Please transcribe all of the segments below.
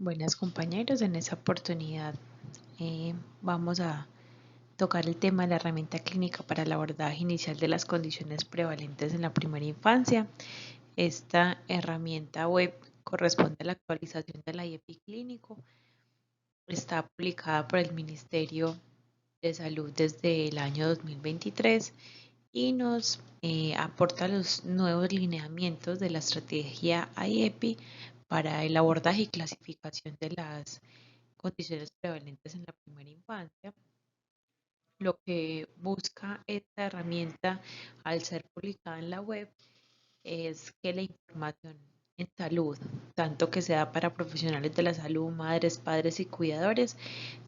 Buenas compañeros, en esta oportunidad vamos a tocar el tema de la herramienta clínica para el abordaje inicial de las condiciones prevalentes en la primera infancia. Esta herramienta web corresponde a la actualización del IEP clínico. Está publicada por el Ministerio de Salud desde el año 2023 y nos aporta los nuevos lineamientos de la estrategia IEPI para el abordaje y clasificación de las condiciones prevalentes en la primera infancia. Lo que busca esta herramienta al ser publicada en la web es que la información en salud, tanto que sea para profesionales de la salud, madres, padres y cuidadores,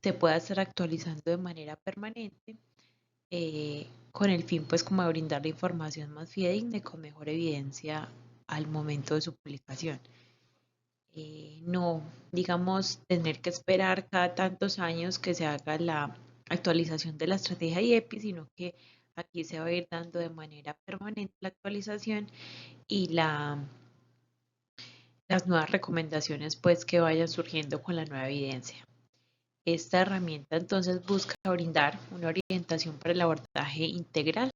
se pueda estar actualizando de manera permanente con el fin pues como de brindar la información más fidedigna y con mejor evidencia al momento de su publicación. No, digamos, tener que esperar cada tantos años que se haga la actualización de la estrategia IEPI, sino que aquí se va a ir dando de manera permanente la actualización y las nuevas recomendaciones pues que vayan surgiendo con la nueva evidencia. Esta herramienta entonces busca brindar una orientación para el abordaje integral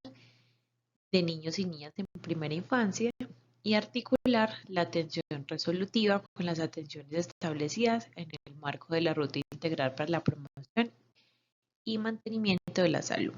de niños y niñas en primera infancia y articular la atención resolutiva con las atenciones establecidas en el marco de la Ruta Integral para la Promoción y Mantenimiento de la Salud.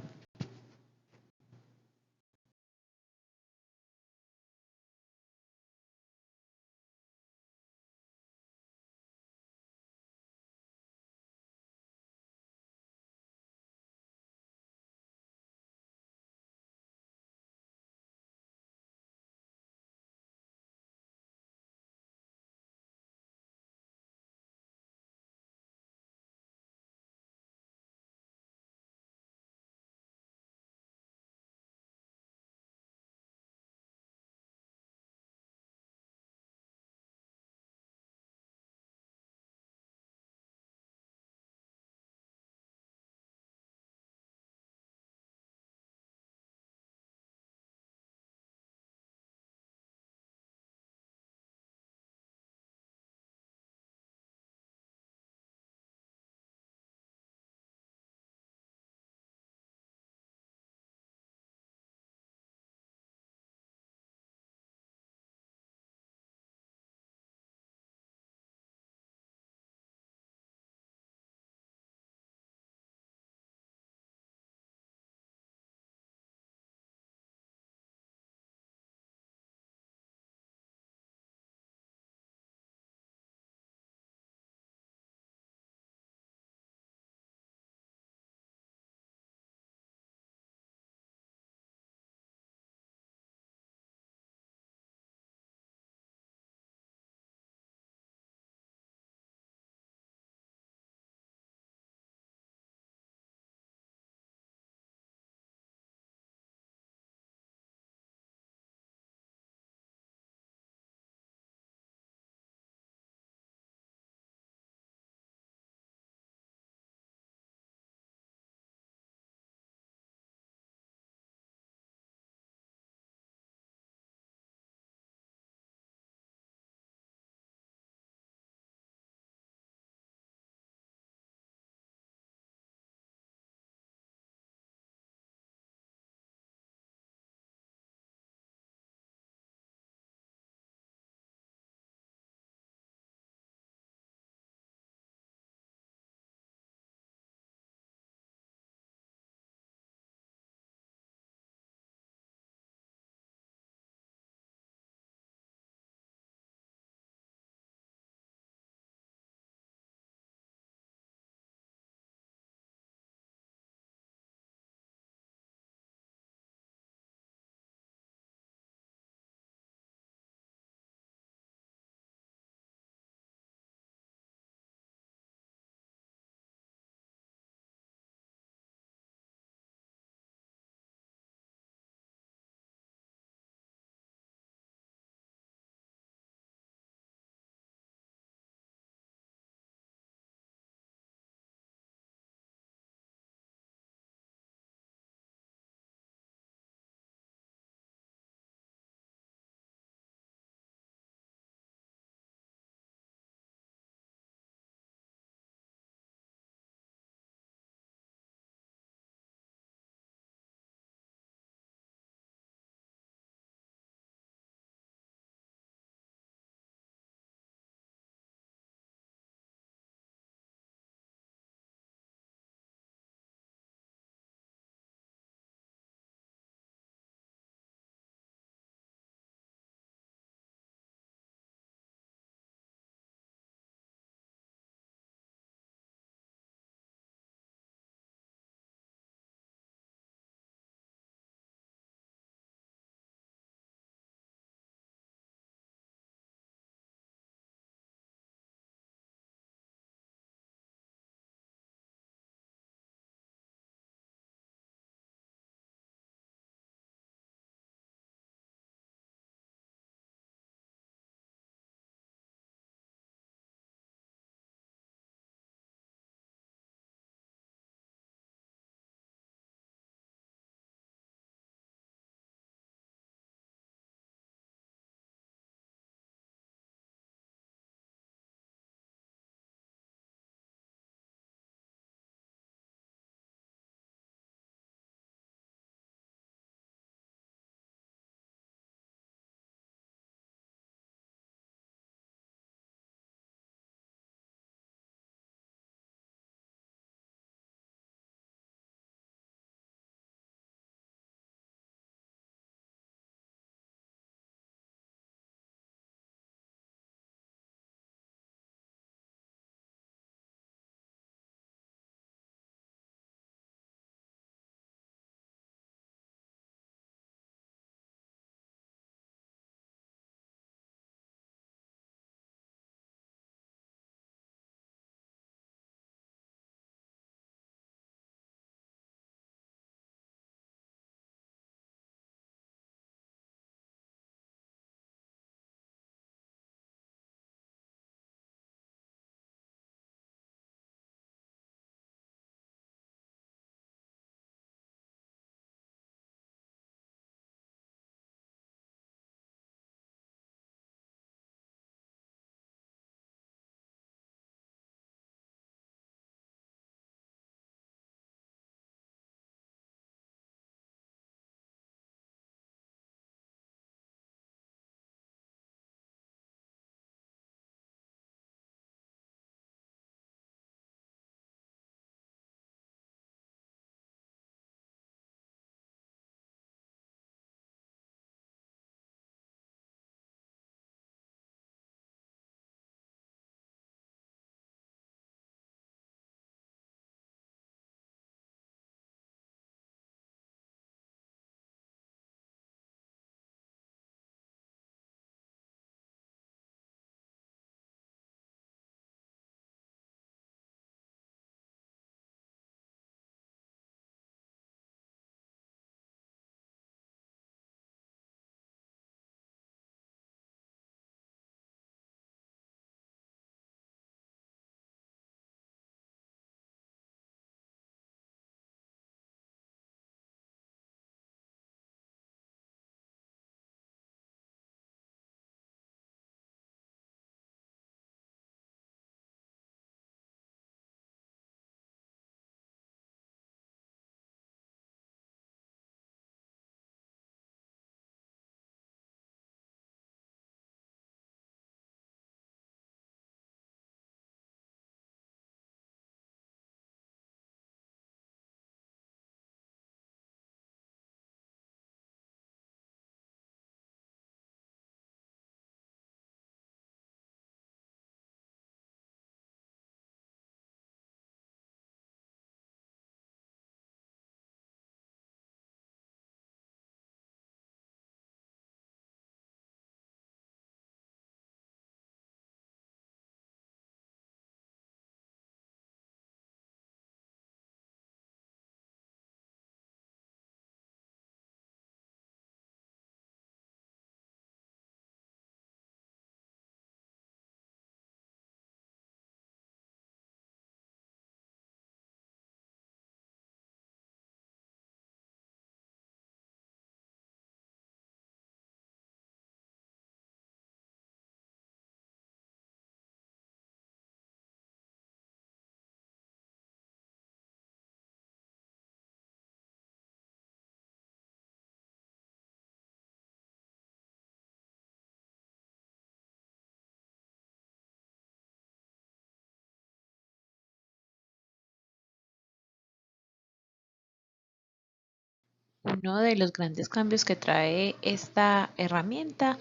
Uno de los grandes cambios que trae esta herramienta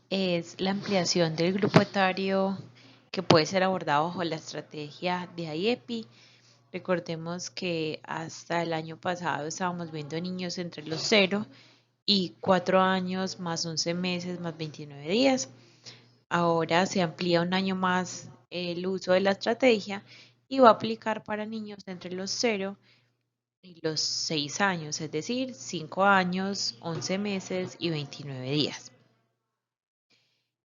es la ampliación del grupo etario que puede ser abordado bajo la estrategia de IEPI. Recordemos que hasta el año pasado estábamos viendo niños entre los 0 y 4 años más 11 meses más 29 días. Ahora se amplía un año más el uso de la estrategia y va a aplicar para niños entre los 0 y los 6 años, es decir, 5 años, 11 meses y 29 días.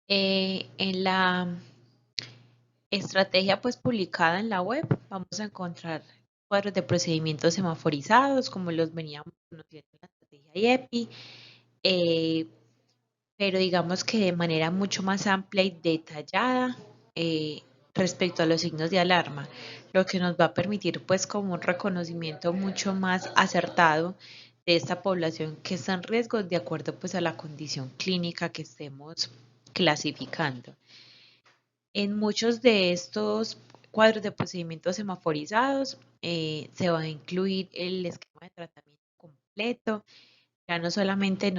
En la estrategia pues publicada en la web vamos a encontrar cuadros de procedimientos semaforizados como los veníamos conociendo en la estrategia IEPI, pero digamos que de manera mucho más amplia y detallada eh, respecto a los signos de alarma, lo que nos va a permitir pues como un reconocimiento mucho más acertado de esta población que está en riesgo de acuerdo pues a la condición clínica que estemos clasificando. En muchos de estos cuadros de procedimientos semaforizados se va a incluir el esquema de tratamiento completo, ya no solamente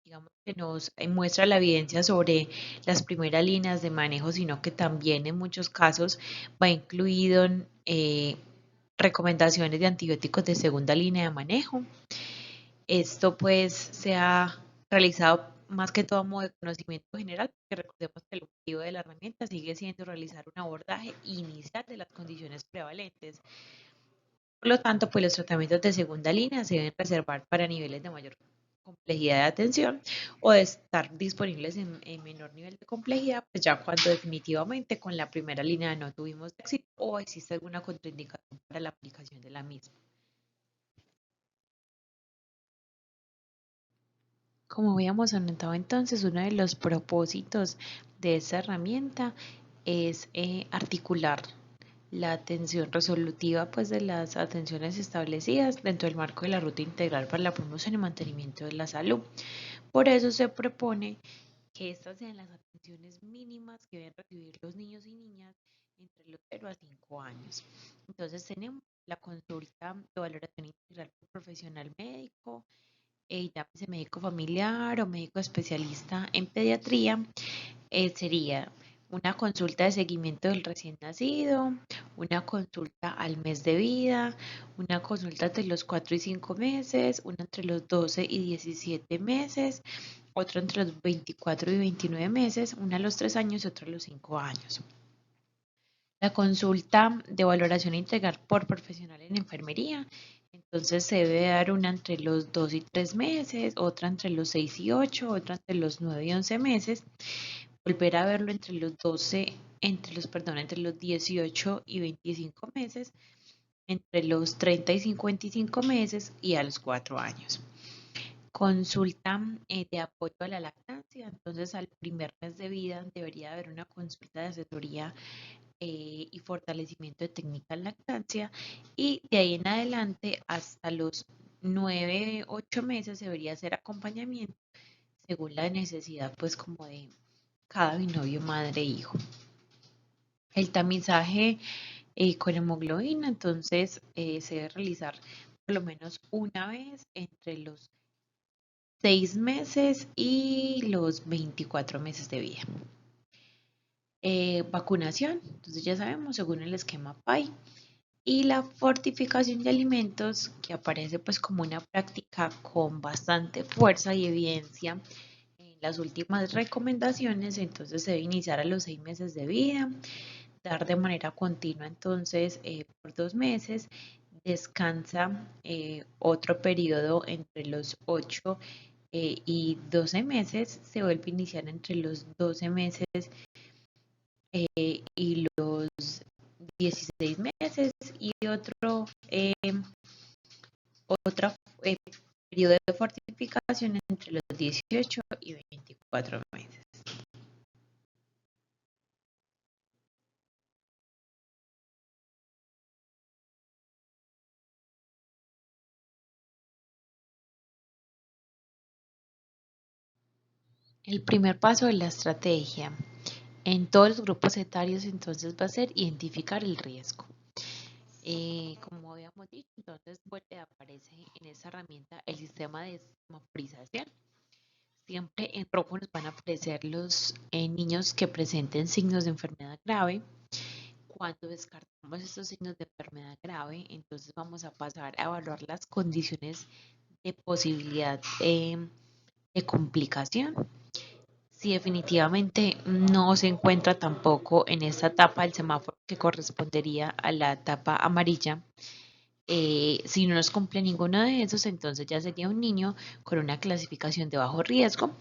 digamos que nos muestra la evidencia sobre las primeras líneas de manejo, sino que también en muchos casos va incluido en recomendaciones de antibióticos de segunda línea de manejo. Esto pues se ha realizado más que todo a modo de conocimiento general, porque recordemos que el objetivo de la herramienta sigue siendo realizar un abordaje inicial de las condiciones prevalentes. Por lo tanto, pues los tratamientos de segunda línea se deben reservar para niveles de mayor complejidad de atención o de estar disponibles en menor nivel de complejidad, pues ya cuando definitivamente con la primera línea no tuvimos éxito o existe alguna contraindicación para la aplicación de la misma. Como habíamos anotado entonces, uno de los propósitos de esta herramienta es articular la atención resolutiva pues, de las atenciones establecidas dentro del marco de la ruta integral para la promoción y mantenimiento de la salud. Por eso se propone que estas sean las atenciones mínimas que deben recibir los niños y niñas entre los 0 a 5 años. Entonces tenemos la consulta de valoración integral por profesional médico, llámese médico familiar o médico especialista en pediatría, sería una consulta de seguimiento del recién nacido, una consulta al mes de vida, una consulta entre los 4 y 5 meses, una entre los 12 y 17 meses, otra entre los 24 y 29 meses, una a los 3 años y otra a los 5 años. La consulta de valoración integral por profesional en enfermería, entonces se debe dar una entre los 2 y 3 meses, otra entre los 6 y 8, otra entre los 9 y 11 meses, volver a verlo entre los 12, entre los 18 y 25 meses, entre los 30 y 55 meses y a los 4 años. Consulta de apoyo a la lactancia, entonces al primer mes de vida debería haber una consulta de asesoría y fortalecimiento de técnica en lactancia, y de ahí en adelante hasta los 9, 8 meses debería hacer acompañamiento según la necesidad pues como de cada binomio madre-hijo. El tamizaje con hemoglobina entonces se debe realizar por lo menos una vez entre los 6 meses y los 24 meses de vida. Vacunación, entonces ya sabemos, según el esquema PAI, y la fortificación de alimentos, que aparece pues como una práctica con bastante fuerza y evidencia en las últimas recomendaciones. Entonces se debe iniciar a los 6 meses de vida, dar de manera continua entonces por 2 meses, descansa otro periodo entre los 8 y 12 meses, se vuelve a iniciar entre los 12 meses y los 16 meses, y otro periodo de fortificación entre los 18 y 24 meses. El primer paso de la estrategia en todos los grupos etarios entonces va a ser identificar el riesgo. Como habíamos dicho, entonces vuelve, aparece en esta herramienta el sistema de semaforización. Siempre en rojo nos van a aparecer los niños que presenten signos de enfermedad grave. Cuando descartamos estos signos de enfermedad grave, entonces vamos a pasar a evaluar las condiciones de posibilidad de complicación. Si definitivamente no se encuentra tampoco en esta etapa del semáforo que correspondería a la etapa amarilla, si no nos cumple ninguno de esos, entonces ya sería un niño con una clasificación de bajo riesgo.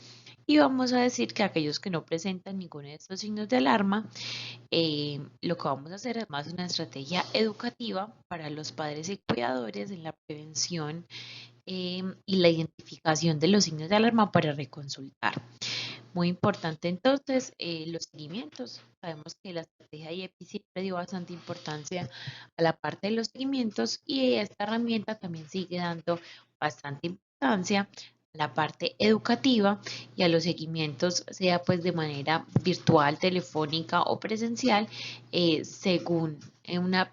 Y vamos a decir que aquellos que no presentan ninguno de estos signos de alarma, lo que vamos a hacer es más una estrategia educativa para los padres y cuidadores en la prevención y la identificación de los signos de alarma para reconsultar. Muy importante entonces los seguimientos. Sabemos que la estrategia IEPI siempre dio bastante importancia a la parte de los seguimientos y esta herramienta también sigue dando bastante importancia a la parte educativa y a los seguimientos, sea pues de manera virtual, telefónica o presencial, según una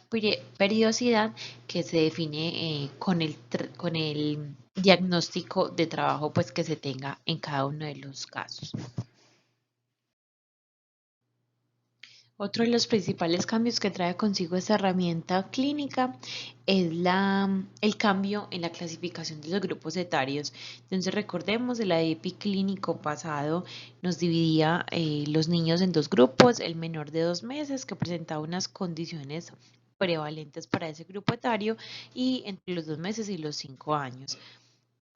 periodicidad que se define con el diagnóstico de trabajo pues que se tenga en cada uno de los casos. Otro de los principales cambios que trae consigo esta herramienta clínica es el cambio en la clasificación de los grupos etarios. Entonces recordemos, el AEPI clínico pasado nos dividía los niños en dos grupos, el menor de 2 meses que presentaba unas condiciones prevalentes para ese grupo etario y entre los 2 meses y los 5 años.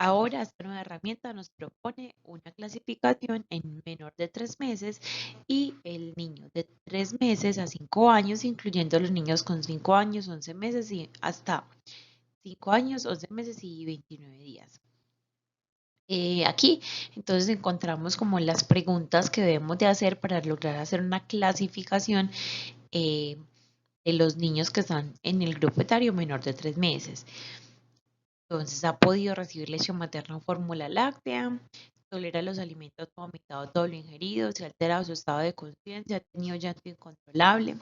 Ahora esta nueva herramienta nos propone una clasificación en menor de 3 meses y el niño de 3 meses a 5 años, incluyendo los niños con 5 años, 11 meses y hasta 5 años, 11 meses y 29 días. Aquí entonces encontramos como las preguntas que debemos de hacer para lograr hacer una clasificación de los niños que están en el grupo etario menor de 3 meses. Entonces, ha podido recibir leche materna o fórmula láctea, tolera los alimentos vomitados, todo lo ingerido, se ha alterado su estado de conciencia, ha tenido llanto incontrolable,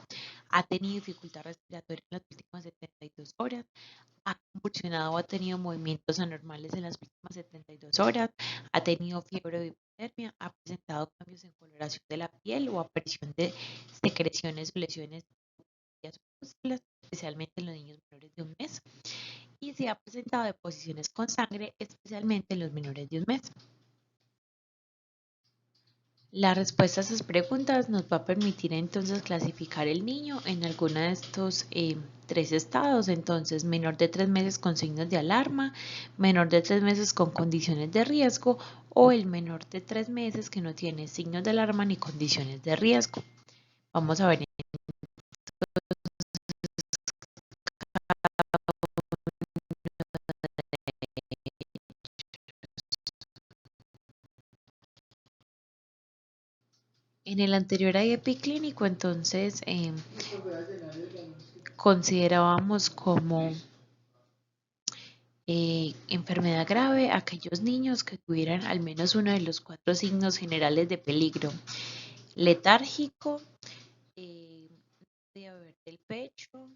ha tenido dificultad respiratoria en las últimas 72 horas, ha convulsionado o ha tenido movimientos anormales en las últimas 72 horas, ha tenido fiebre o hipotermia, ha presentado cambios en coloración de la piel o aparición de secreciones o lesiones especialmente en los niños menores de 1 mes y se ha presentado deposiciones con sangre, especialmente en los menores de 1 mes. La respuesta a estas preguntas nos va a permitir entonces clasificar el niño en alguno de estos 3 estados, entonces menor de 3 meses con signos de alarma, menor de 3 meses con condiciones de riesgo o el menor de 3 meses que no tiene signos de alarma ni condiciones de riesgo. Vamos a ver en el anterior IEP clínico, entonces considerábamos como enfermedad grave aquellos niños que tuvieran al menos uno de los 4 signos generales de peligro: letárgico, de beber del pecho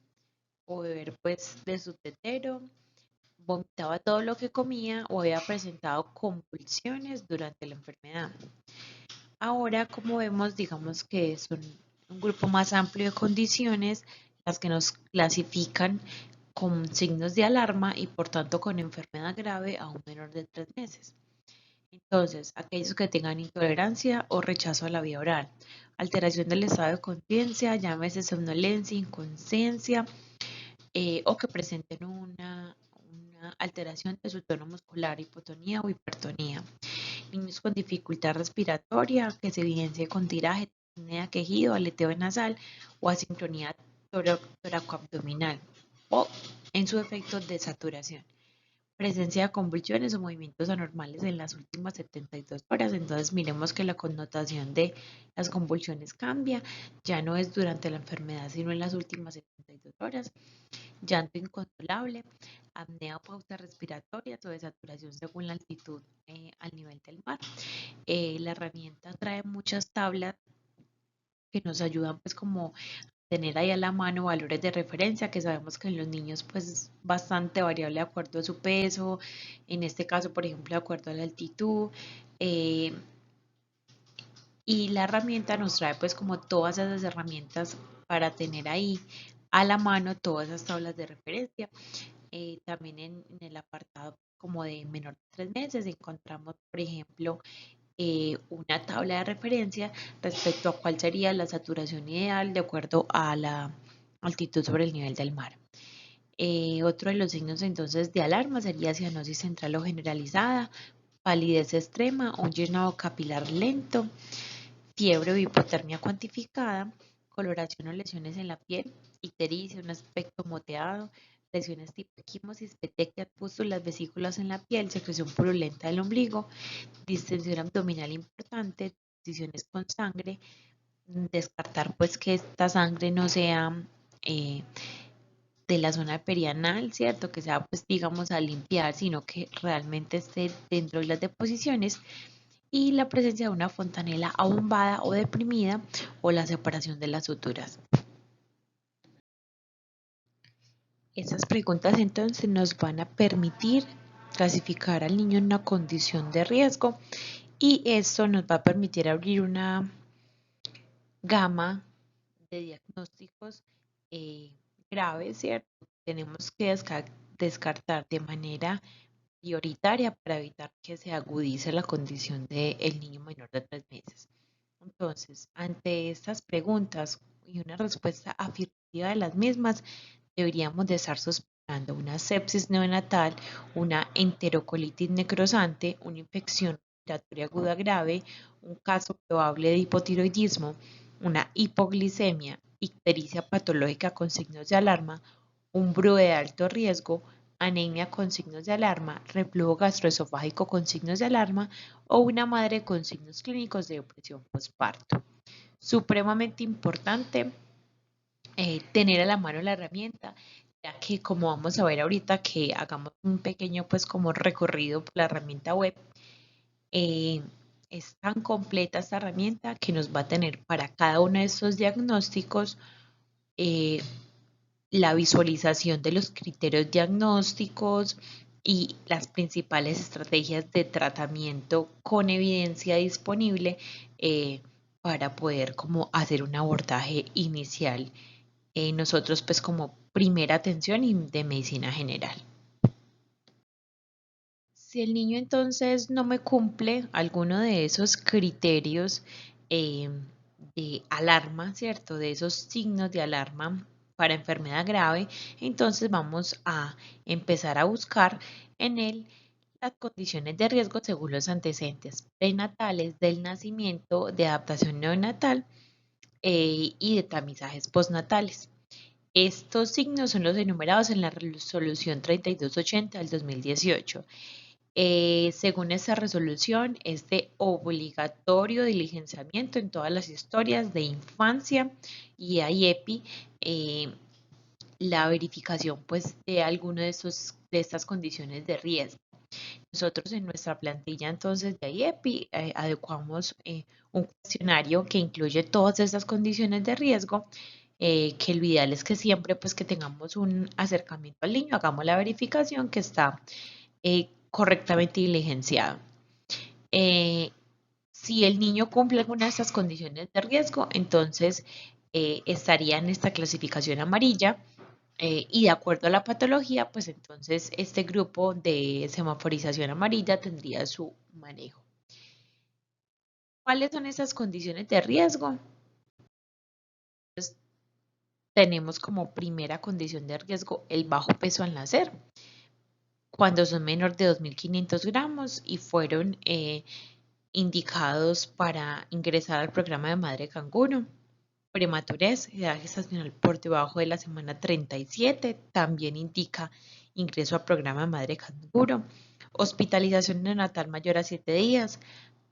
o beber pues de su tetero, vomitaba todo lo que comía o había presentado convulsiones durante la enfermedad. Ahora, como vemos, digamos que son un grupo más amplio de condiciones las que nos clasifican con signos de alarma y por tanto con enfermedad grave a un menor de 3 meses. Entonces, aquellos que tengan intolerancia o rechazo a la vía oral, alteración del estado de conciencia, llámese somnolencia, inconsciencia, o que presenten una alteración de su tono muscular, hipotonía o hipertonía. Niños con dificultad respiratoria que se evidencie con tiraje, apnea, quejido, aleteo nasal o asincronía toracoabdominal o en su efecto de saturación. Presencia de convulsiones o movimientos anormales en las últimas 72 horas. Entonces miremos que la connotación de las convulsiones cambia, ya no es durante la enfermedad, sino en las últimas 72 horas. Llanto incontrolable, apnea o pausas respiratorias o de saturación según la altitud al nivel del mar. La herramienta trae muchas tablas que nos ayudan pues como tener ahí a la mano valores de referencia que sabemos que en los niños pues es bastante variable de acuerdo a su peso, en este caso por ejemplo de acuerdo a la altitud. eh, y la herramienta nos trae pues como todas esas herramientas para tener ahí a la mano todas esas tablas de referencia. También en el apartado como de menor de 3 meses encontramos, por ejemplo, una tabla de referencia respecto a cuál sería la saturación ideal de acuerdo a la altitud sobre el nivel del mar. Otro de los signos entonces de alarma sería cianosis central o generalizada, palidez extrema, un llenado capilar lento, fiebre o hipotermia cuantificada, coloración o lesiones en la piel, ictericia, un aspecto moteado, lesiones tipo equimosis, petequias, pústulas, vesículas en la piel, secreción purulenta del ombligo, distensión abdominal importante, decisiones con sangre, descartar pues que esta sangre no sea eh, de la zona perianal, ¿cierto? Que sea pues digamos a limpiar, sino que realmente esté dentro de las deposiciones y la presencia de una fontanela abombada o deprimida o la separación de las suturas. Estas preguntas entonces nos van a permitir clasificar al niño en una condición de riesgo y esto nos va a permitir abrir una gama de diagnósticos eh, graves, ¿cierto? Tenemos que descartar de manera prioritaria para evitar que se agudice la condición del niño menor de 3 meses. Entonces, ante estas preguntas y una respuesta afirmativa de las mismas, deberíamos de estar sospechando una sepsis neonatal, una enterocolitis necrosante, una infección respiratoria aguda grave, un caso probable de hipotiroidismo, una hipoglicemia, ictericia patológica con signos de alarma, un BRUE de alto riesgo, anemia con signos de alarma, reflujo gastroesofágico con signos de alarma o una madre con signos clínicos de depresión postparto. Supremamente importante tener a la mano la herramienta, ya que como vamos a ver ahorita que hagamos un pequeño pues como recorrido por la herramienta web, eh, es tan completa esta herramienta que nos va a tener para cada uno de estos diagnósticos eh, la visualización de los criterios diagnósticos y las principales estrategias de tratamiento con evidencia disponible para poder como hacer un abordaje inicial. Nosotros pues como primera atención y de medicina general. Si el niño entonces no me cumple alguno de esos criterios eh, de alarma, ¿cierto? De esos signos de alarma para enfermedad grave, entonces vamos a empezar a buscar en él las condiciones de riesgo según los antecedentes prenatales del nacimiento, de adaptación neonatal y de tamizajes postnatales. Estos signos son los enumerados en la resolución 3280 del 2018. Según esta resolución, es de obligatorio diligenciamiento en todas las historias de infancia y IEPI la verificación pues de alguno de estas condiciones de riesgo. Nosotros en nuestra plantilla entonces de IEPI adecuamos un cuestionario que incluye todas estas condiciones de riesgo, que lo ideal es que siempre pues que tengamos un acercamiento al niño, hagamos la verificación que está correctamente diligenciado. Si el niño cumple alguna de estas condiciones de riesgo, entonces estaría en esta clasificación amarilla y de acuerdo a la patología, pues entonces este grupo de semaforización amarilla tendría su manejo. ¿Cuáles son esas condiciones de riesgo? Entonces, tenemos como primera condición de riesgo el bajo peso al nacer, cuando son menor de 2.500 gramos y fueron indicados para ingresar al programa de madre canguro. Prematurez, edad gestacional por debajo de la semana 37, también indica ingreso al programa de madre canguro. Hospitalización neonatal mayor a 7 días.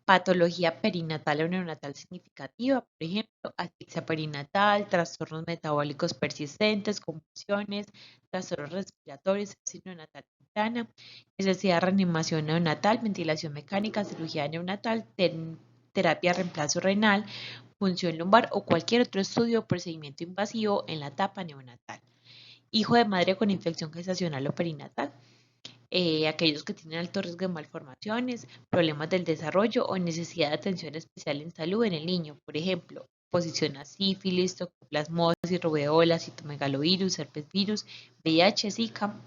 Patología perinatal o neonatal significativa, por ejemplo, asfixia perinatal, trastornos metabólicos persistentes, convulsiones, trastornos respiratorios, sepsis neonatal temprana, necesidad de reanimación neonatal, ventilación mecánica, cirugía neonatal, terapia reemplazo renal, punción lumbar o cualquier otro estudio o procedimiento invasivo en la etapa neonatal. Hijo de madre con infección gestacional o perinatal, aquellos que tienen alto riesgo de malformaciones, problemas del desarrollo o necesidad de atención especial en salud en el niño, por ejemplo, exposición a sífilis, toxoplasmosis, rubeola, citomegalovirus, herpes virus, VIH, Zika.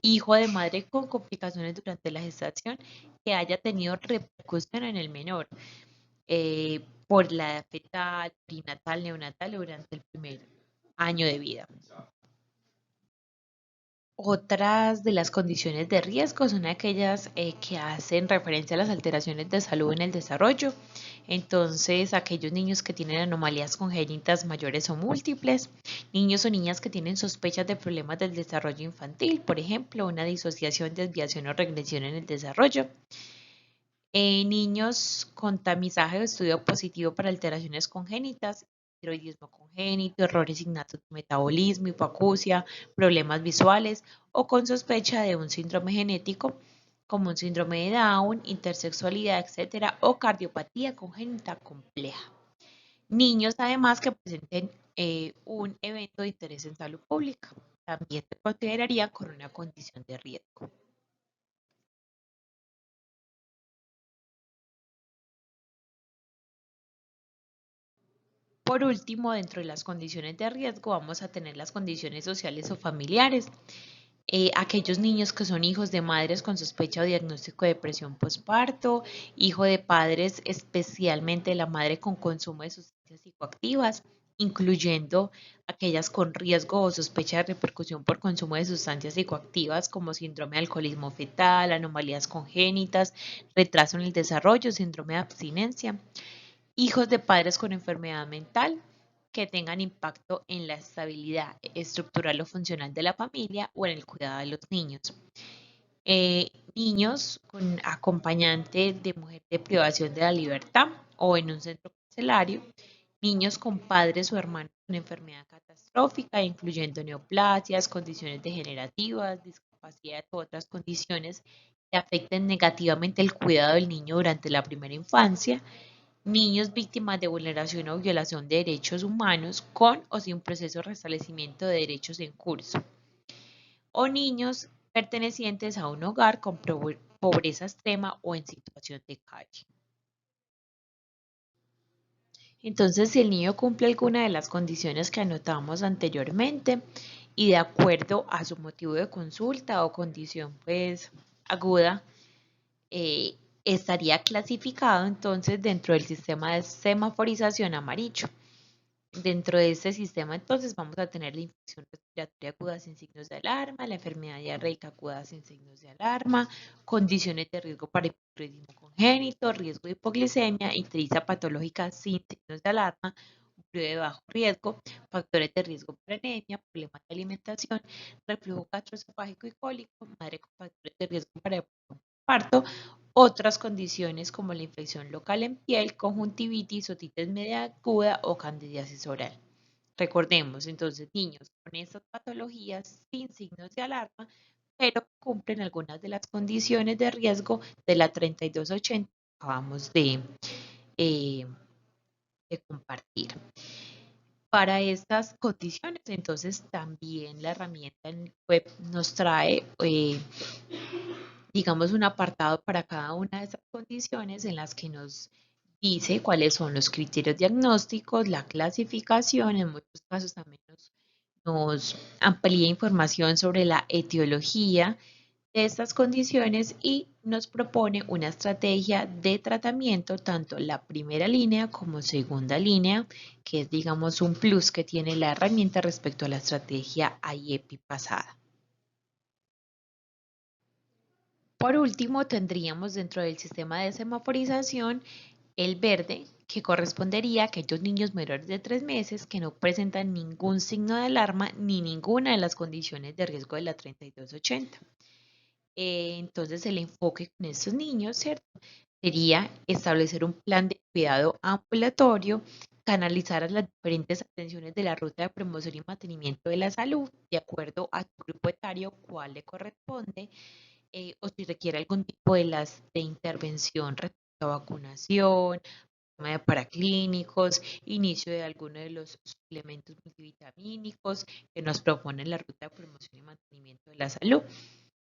Hijo de madre con complicaciones durante la gestación que haya tenido repercusión en el menor por la edad fetal, perinatal, neonatal o durante el primer año de vida. Otras de las condiciones de riesgo son aquellas que hacen referencia a las alteraciones de salud en el desarrollo. Entonces, aquellos niños que tienen anomalías congénitas mayores o múltiples, niños o niñas que tienen sospechas de problemas del desarrollo infantil, por ejemplo, una disociación, desviación o regresión en el desarrollo. Niños con tamizaje o estudio positivo para alteraciones congénitas, tiroidismo congénito, errores innatos de metabolismo, hipoacusia, problemas visuales o con sospecha de un síndrome genético como un síndrome de Down, intersexualidad, etcétera, o cardiopatía congénita compleja. Niños además que presenten un evento de interés en salud pública también se consideraría con una condición de riesgo. Por último, dentro de las condiciones de riesgo vamos a tener las condiciones sociales o familiares. Aquellos niños que son hijos de madres con sospecha o diagnóstico de depresión postparto, hijo de padres, especialmente la madre con consumo de sustancias psicoactivas, incluyendo aquellas con riesgo o sospecha de repercusión por consumo de sustancias psicoactivas como síndrome de alcoholismo fetal, anomalías congénitas, retraso en el desarrollo, síndrome de abstinencia, hijos de padres con enfermedad mental que tengan impacto en la estabilidad estructural o funcional de la familia o en el cuidado de los niños. Niños con acompañante de mujer de privación de la libertad o en un centro carcelario, niños con padres o hermanos con enfermedad catastrófica, incluyendo neoplasias, condiciones degenerativas, discapacidad u otras condiciones que afecten negativamente el cuidado del niño durante la primera infancia, niños víctimas de vulneración o violación de derechos humanos con o sin proceso de restablecimiento de derechos en curso, o niños pertenecientes a un hogar con pobreza extrema o en situación de calle. Entonces, si el niño cumple alguna de las condiciones que anotamos anteriormente y de acuerdo a su motivo de consulta o condición pues aguda, eh, estaría clasificado entonces dentro del sistema de semaforización amarillo. Dentro de este sistema entonces vamos a tener la infección respiratoria aguda sin signos de alarma, la enfermedad diarreica aguda sin signos de alarma, condiciones de riesgo para hipotiroidismo congénito, riesgo de hipoglicemia, ictericia patológica sin signos de alarma, un periodo de bajo riesgo, factores de riesgo para anemia, problemas de alimentación, reflujo gastroesofágico y cólico, madre con factores de riesgo para parto, otras condiciones como la infección local en piel, conjuntivitis, otitis media aguda o candidiasis oral. Recordemos entonces niños con estas patologías sin signos de alarma, pero cumplen algunas de las condiciones de riesgo de la 3280 que acabamos eh, de compartir. Para estas condiciones, entonces también la herramienta en web nos trae digamos, un apartado para cada una de esas condiciones en las que nos dice cuáles son los criterios diagnósticos, la clasificación, en muchos casos también nos amplía información sobre la etiología de estas condiciones y nos propone una estrategia de tratamiento, tanto la primera línea como segunda línea, que es, digamos, un plus que tiene la herramienta respecto a la estrategia IEPI pasada. Por último, tendríamos dentro del sistema de semaforización el verde, que correspondería a aquellos niños menores de 3 meses que no presentan ningún signo de alarma ni ninguna de las condiciones de riesgo de la 3280. Entonces, el enfoque con estos niños, ¿cierto? Sería establecer un plan de cuidado ambulatorio, canalizar a las diferentes atenciones de la ruta de promoción y mantenimiento de la salud, de acuerdo a tu grupo etario, cuál le corresponde, o si requiere algún tipo de intervención respecto a vacunación, toma de paraclínicos, inicio de alguno de los suplementos multivitamínicos que nos proponen la ruta de promoción y mantenimiento de la salud.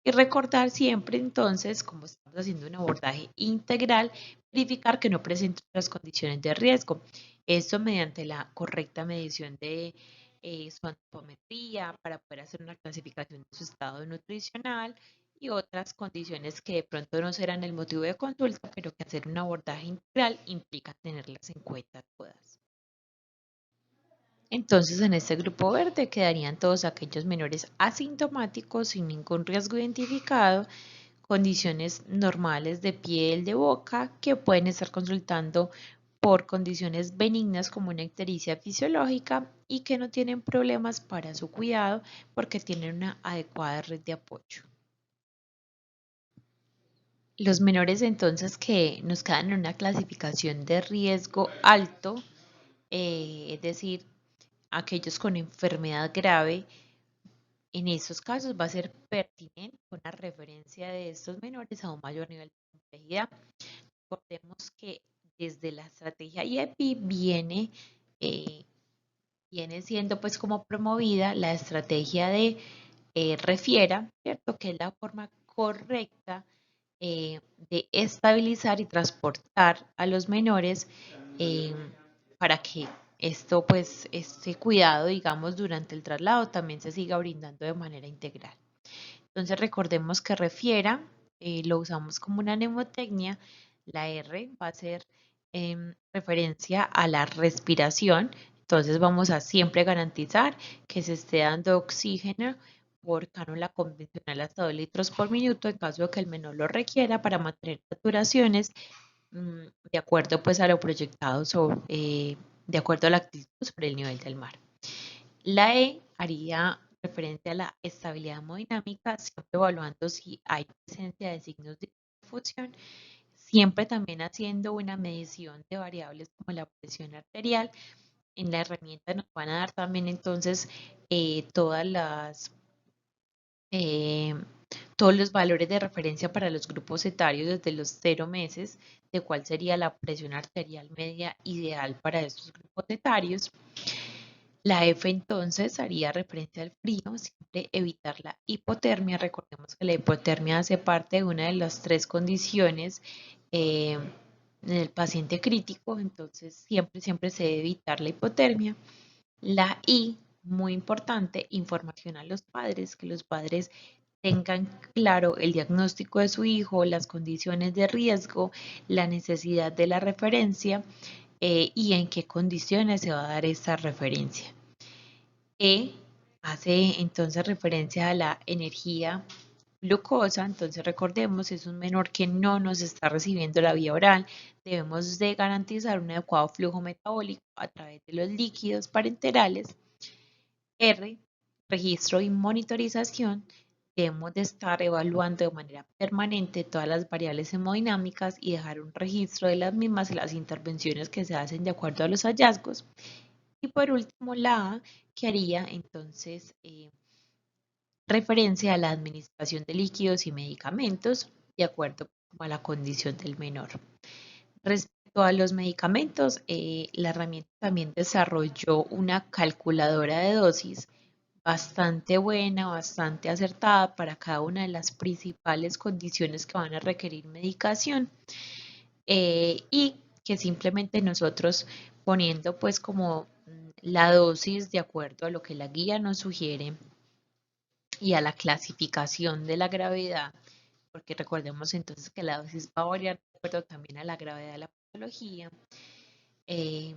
Y recordar siempre entonces, como estamos haciendo un abordaje integral, verificar que no presenten las condiciones de riesgo. Esto mediante la correcta medición de su antropometría para poder hacer una clasificación de su estado nutricional y otras condiciones que de pronto no serán el motivo de consulta, pero que hacer un abordaje integral implica tenerlas en cuenta todas. Entonces, en este grupo verde quedarían todos aquellos menores asintomáticos sin ningún riesgo identificado, condiciones normales de piel, de boca, que pueden estar consultando por condiciones benignas como una ictericia fisiológica y que no tienen problemas para su cuidado porque tienen una adecuada red de apoyo. Los menores entonces que nos quedan en una clasificación de riesgo alto, es decir, aquellos con enfermedad grave, en estos casos va a ser pertinente una referencia de estos menores a un mayor nivel de complejidad. Recordemos que desde la estrategia IEPI viene siendo pues como promovida la estrategia de refiera, ¿cierto? Que es la forma correcta de estabilizar y transportar a los menores eh, para que esto, pues, este cuidado, digamos, durante el traslado también se siga brindando de manera integral. Entonces recordemos que refiera, lo usamos como una mnemotecnia, la R va a ser referencia a la respiración, entonces vamos a siempre garantizar que se esté dando oxígeno por cánula convencional hasta 2 litros por minuto en caso de que el menor lo requiera para mantener saturaciones de acuerdo pues a lo proyectado de acuerdo a la actitud sobre el nivel del mar. La E haría referencia a la estabilidad hemodinámica, siempre evaluando si hay presencia de signos de confusión, siempre también haciendo una medición de variables como la presión arterial. En la herramienta nos van a dar también entonces todas las eh, todos los valores de referencia para los grupos etarios desde los 0 meses, de cuál sería la presión arterial media ideal para estos grupos etarios. La F entonces haría referencia al frío, siempre evitar la hipotermia. Recordemos que la hipotermia hace parte de una de las 3 condiciones en el paciente crítico, entonces siempre se debe evitar la hipotermia. La I, muy importante, información a los padres, que los padres tengan claro el diagnóstico de su hijo, las condiciones de riesgo, la necesidad de la referencia y en qué condiciones se va a dar esta referencia. E hace entonces referencia a la energía glucosa, entonces recordemos, es un menor que no nos está recibiendo la vía oral, debemos de garantizar un adecuado flujo metabólico a través de los líquidos parenterales. R, registro y monitorización, debemos de estar evaluando de manera permanente todas las variables hemodinámicas y dejar un registro de las mismas y las intervenciones que se hacen de acuerdo a los hallazgos. Y por último, la A, que haría entonces referencia a la administración de líquidos y medicamentos de acuerdo a la condición del menor. Respecto a los medicamentos, la herramienta también desarrolló una calculadora de dosis bastante buena, bastante acertada para cada una de las principales condiciones que van a requerir medicación y que simplemente nosotros poniendo pues como la dosis de acuerdo a lo que la guía nos sugiere y a la clasificación de la gravedad, porque recordemos entonces que la dosis va a variar de acuerdo también a la gravedad de la patología, de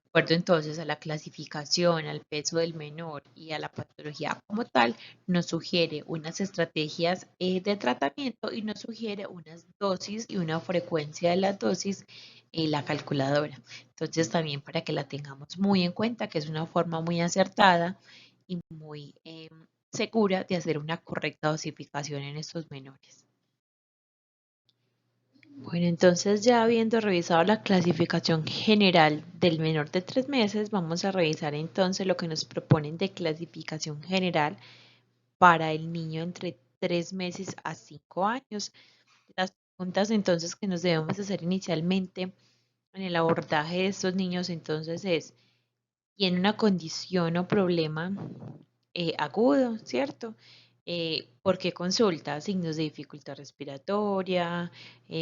acuerdo entonces a la clasificación, al peso del menor y a la patología como tal, nos sugiere unas estrategias de tratamiento y nos sugiere unas dosis y una frecuencia de las dosis en la calculadora. Entonces también para que la tengamos muy en cuenta, que es una forma muy acertada y muy segura de hacer una correcta dosificación en estos menores. Bueno, entonces ya habiendo revisado la clasificación general del menor de 3 meses, vamos a revisar entonces lo que nos proponen de clasificación general para el niño entre 3 meses a 5 años. Las preguntas entonces que nos debemos hacer inicialmente en el abordaje de estos niños entonces es, tiene una condición o problema agudo, ¿cierto? ¿Por qué consulta? Signos de dificultad respiratoria,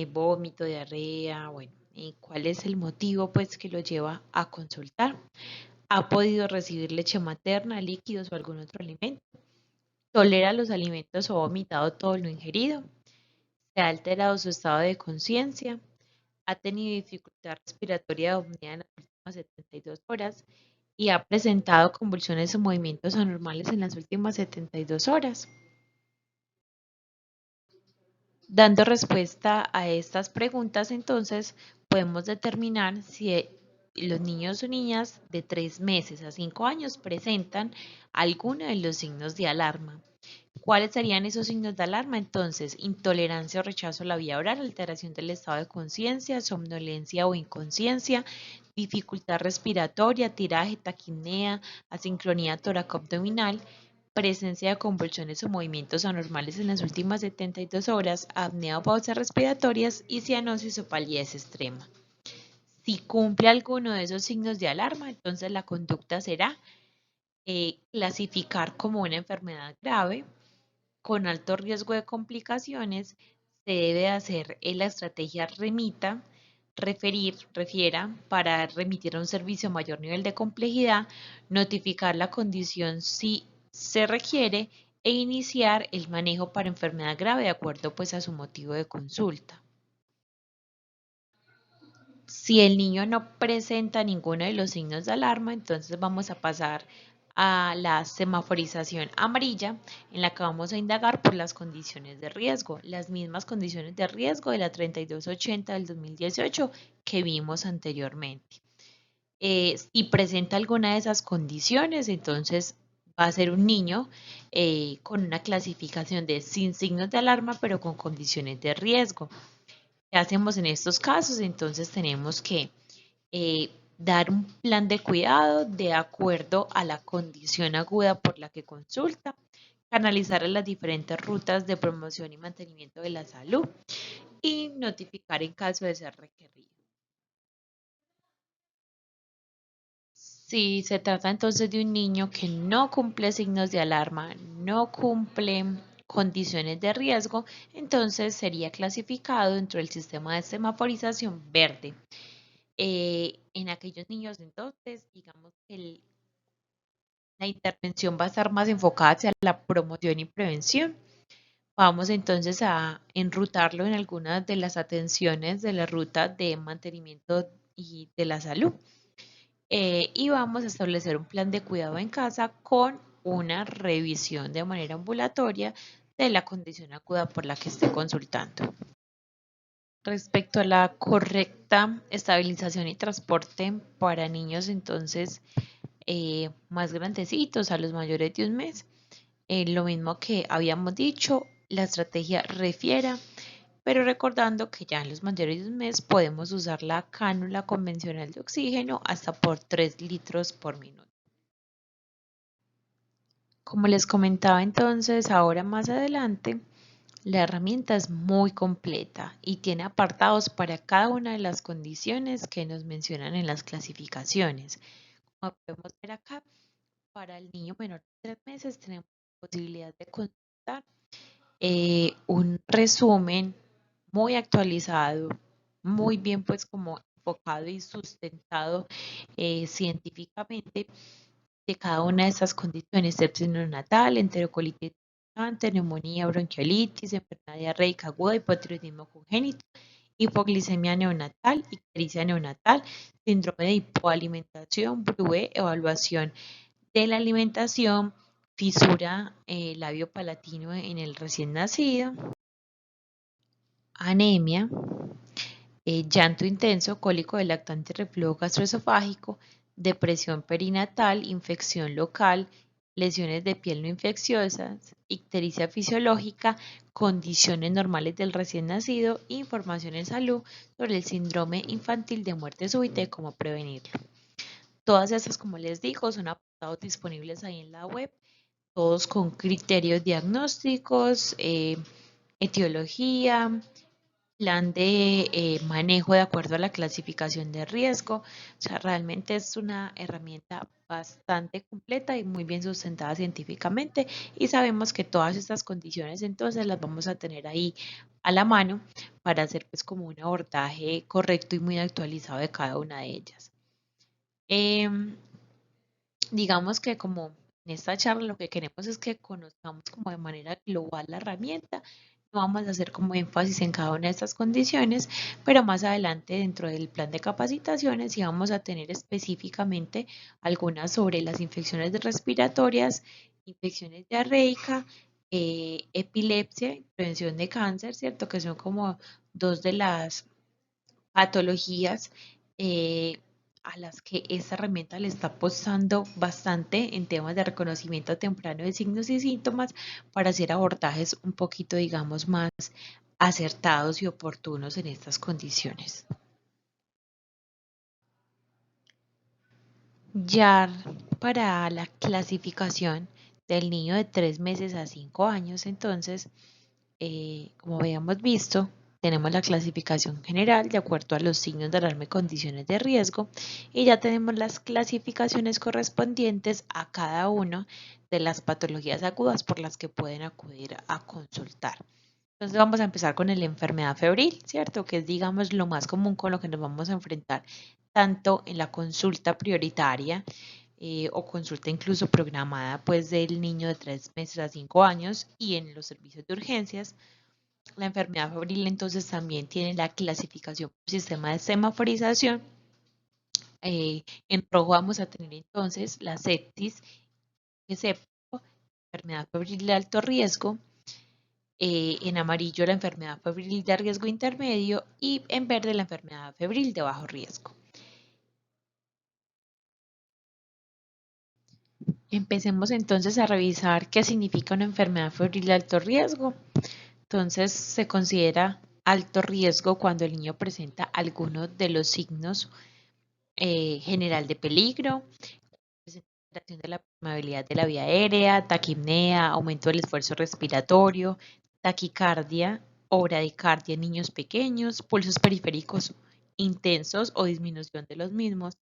vómito, diarrea, bueno, ¿cuál es el motivo pues que lo lleva a consultar? ¿Ha podido recibir leche materna, líquidos o algún otro alimento? ¿Tolera los alimentos o ha vomitado todo lo ingerido? ¿Se ha alterado su estado de conciencia? ¿Ha tenido dificultad respiratoria o apnea en las últimas 72 horas? ¿Y ha presentado convulsiones o movimientos anormales en las últimas 72 horas? Dando respuesta a estas preguntas, entonces, podemos determinar si los niños o niñas de 3 meses a 5 años presentan alguno de los signos de alarma. ¿Cuáles serían esos signos de alarma? Entonces, intolerancia o rechazo a la vía oral, alteración del estado de conciencia, somnolencia o inconsciencia, dificultad respiratoria, tiraje, taquipnea, asincronía toracoabdominal, presencia de convulsiones o movimientos anormales en las últimas 72 horas, apnea o pausas respiratorias y cianosis o palidez extrema. Si cumple alguno de esos signos de alarma, entonces la conducta será clasificar como una enfermedad grave con alto riesgo de complicaciones. Se debe hacer la estrategia refiera para remitir a un servicio a mayor nivel de complejidad, notificar la condición si se requiere e iniciar el manejo para enfermedad grave de acuerdo pues a su motivo de consulta. Si el niño no presenta ninguno de los signos de alarma, entonces vamos a pasar a la semaforización amarilla, en la que vamos a indagar por las condiciones de riesgo, las mismas condiciones de riesgo de la 3280 del 2018 que vimos anteriormente. Si presenta alguna de esas condiciones, entonces va a ser un niño con una clasificación de sin signos de alarma, pero con condiciones de riesgo. ¿Qué hacemos en estos casos? Entonces tenemos que dar un plan de cuidado de acuerdo a la condición aguda por la que consulta, canalizar las diferentes rutas de promoción y mantenimiento de la salud y notificar en caso de ser requerido. Si se trata entonces de un niño que no cumple signos de alarma, no cumple condiciones de riesgo, entonces sería clasificado dentro del sistema de semaforización verde. En aquellos niños entonces, digamos que la intervención va a estar más enfocada hacia la promoción y prevención. Vamos entonces a enrutarlo en algunas de las atenciones de la ruta de mantenimiento y de la salud. Y vamos a establecer un plan de cuidado en casa con una revisión de manera ambulatoria de la condición aguda por la que esté consultando. Respecto a la correcta estabilización y transporte para niños entonces más grandecitos, a los mayores de un mes, lo mismo que habíamos dicho, la estrategia refiera, pero recordando que ya en los mayores de un mes podemos usar la cánula convencional de oxígeno hasta por 3 litros por minuto. Como les comentaba entonces, ahora más adelante, la herramienta es muy completa y tiene apartados para cada una de las condiciones que nos mencionan en las clasificaciones. Como podemos ver acá, para el niño menor de 3 meses tenemos la posibilidad de consultar un resumen muy actualizado, muy bien pues como enfocado y sustentado científicamente de cada una de estas condiciones: sepsis neonatal, enterocolitis, neumonía, bronquiolitis, enfermedad diarreica aguda, hipotiroidismo congénito, hipoglicemia neonatal, ictericia neonatal, síndrome de hipoalimentación, BRUE, evaluación de la alimentación, fisura labio palatino en el recién nacido, anemia, llanto intenso, cólico del lactante, reflujo gastroesofágico, depresión perinatal, infección local, lesiones de piel no infecciosas, ictericia fisiológica, condiciones normales del recién nacido, información en salud sobre el síndrome infantil de muerte súbita y cómo prevenirlo. Todas estas, como les digo, son apartados disponibles ahí en la web, todos con criterios diagnósticos, etiología, plan de manejo de acuerdo a la clasificación de riesgo. O sea, realmente es una herramienta bastante completa y muy bien sustentada científicamente y sabemos que todas estas condiciones entonces las vamos a tener ahí a la mano para hacer pues como un abordaje correcto y muy actualizado de cada una de ellas. Em, digamos que como en esta charla lo que queremos es que conozcamos como de manera global la herramienta. No vamos a hacer como énfasis en cada una de estas condiciones, pero más adelante dentro del plan de capacitaciones sí vamos a tener específicamente algunas sobre las infecciones respiratorias, infecciones diarreicas, epilepsia y prevención de cáncer, ¿cierto? Que son como dos de las patologías eh, a las que esta herramienta le está apostando bastante en temas de reconocimiento temprano de signos y síntomas para hacer abordajes un poquito, digamos, más acertados y oportunos en estas condiciones. Ya para la clasificación del niño de 3 meses a 5 años, entonces, como habíamos visto, tenemos la clasificación general de acuerdo a los signos de alarma y condiciones de riesgo y ya tenemos las clasificaciones correspondientes a cada una de las patologías agudas por las que pueden acudir a consultar. Entonces vamos a empezar con la enfermedad febril, ¿cierto? Que es, digamos, lo más común con lo que nos vamos a enfrentar tanto en la consulta prioritaria o consulta incluso programada pues del niño de 3 meses a 5 años y en los servicios de urgencias. La enfermedad febril entonces también tiene la clasificación por sistema de semaforización. En rojo vamos a tener entonces la sepsis, que es enfermedad febril de alto riesgo. En amarillo la enfermedad febril de riesgo intermedio y en verde la enfermedad febril de bajo riesgo. Empecemos entonces a revisar qué significa una enfermedad febril de alto riesgo. Entonces se considera alto riesgo cuando el niño presenta alguno de los signos general de peligro, presentación de la permeabilidad de la vía aérea, taquipnea, aumento del esfuerzo respiratorio, taquicardia o bradicardia en niños pequeños, pulsos periféricos intensos o disminución de los mismos,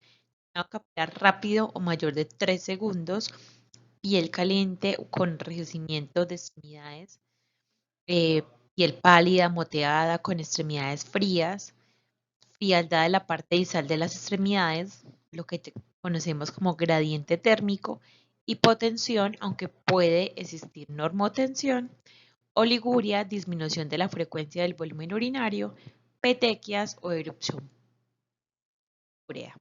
capilar rápido o mayor de 3 segundos, piel caliente con enrojecimiento de extremidades, eh, piel pálida, moteada, con extremidades frías, frialdad de la parte distal de las extremidades, lo que conocemos como gradiente térmico, hipotensión, aunque puede existir normotensión, oliguria, disminución de la frecuencia del volumen urinario, petequias o erupción urea.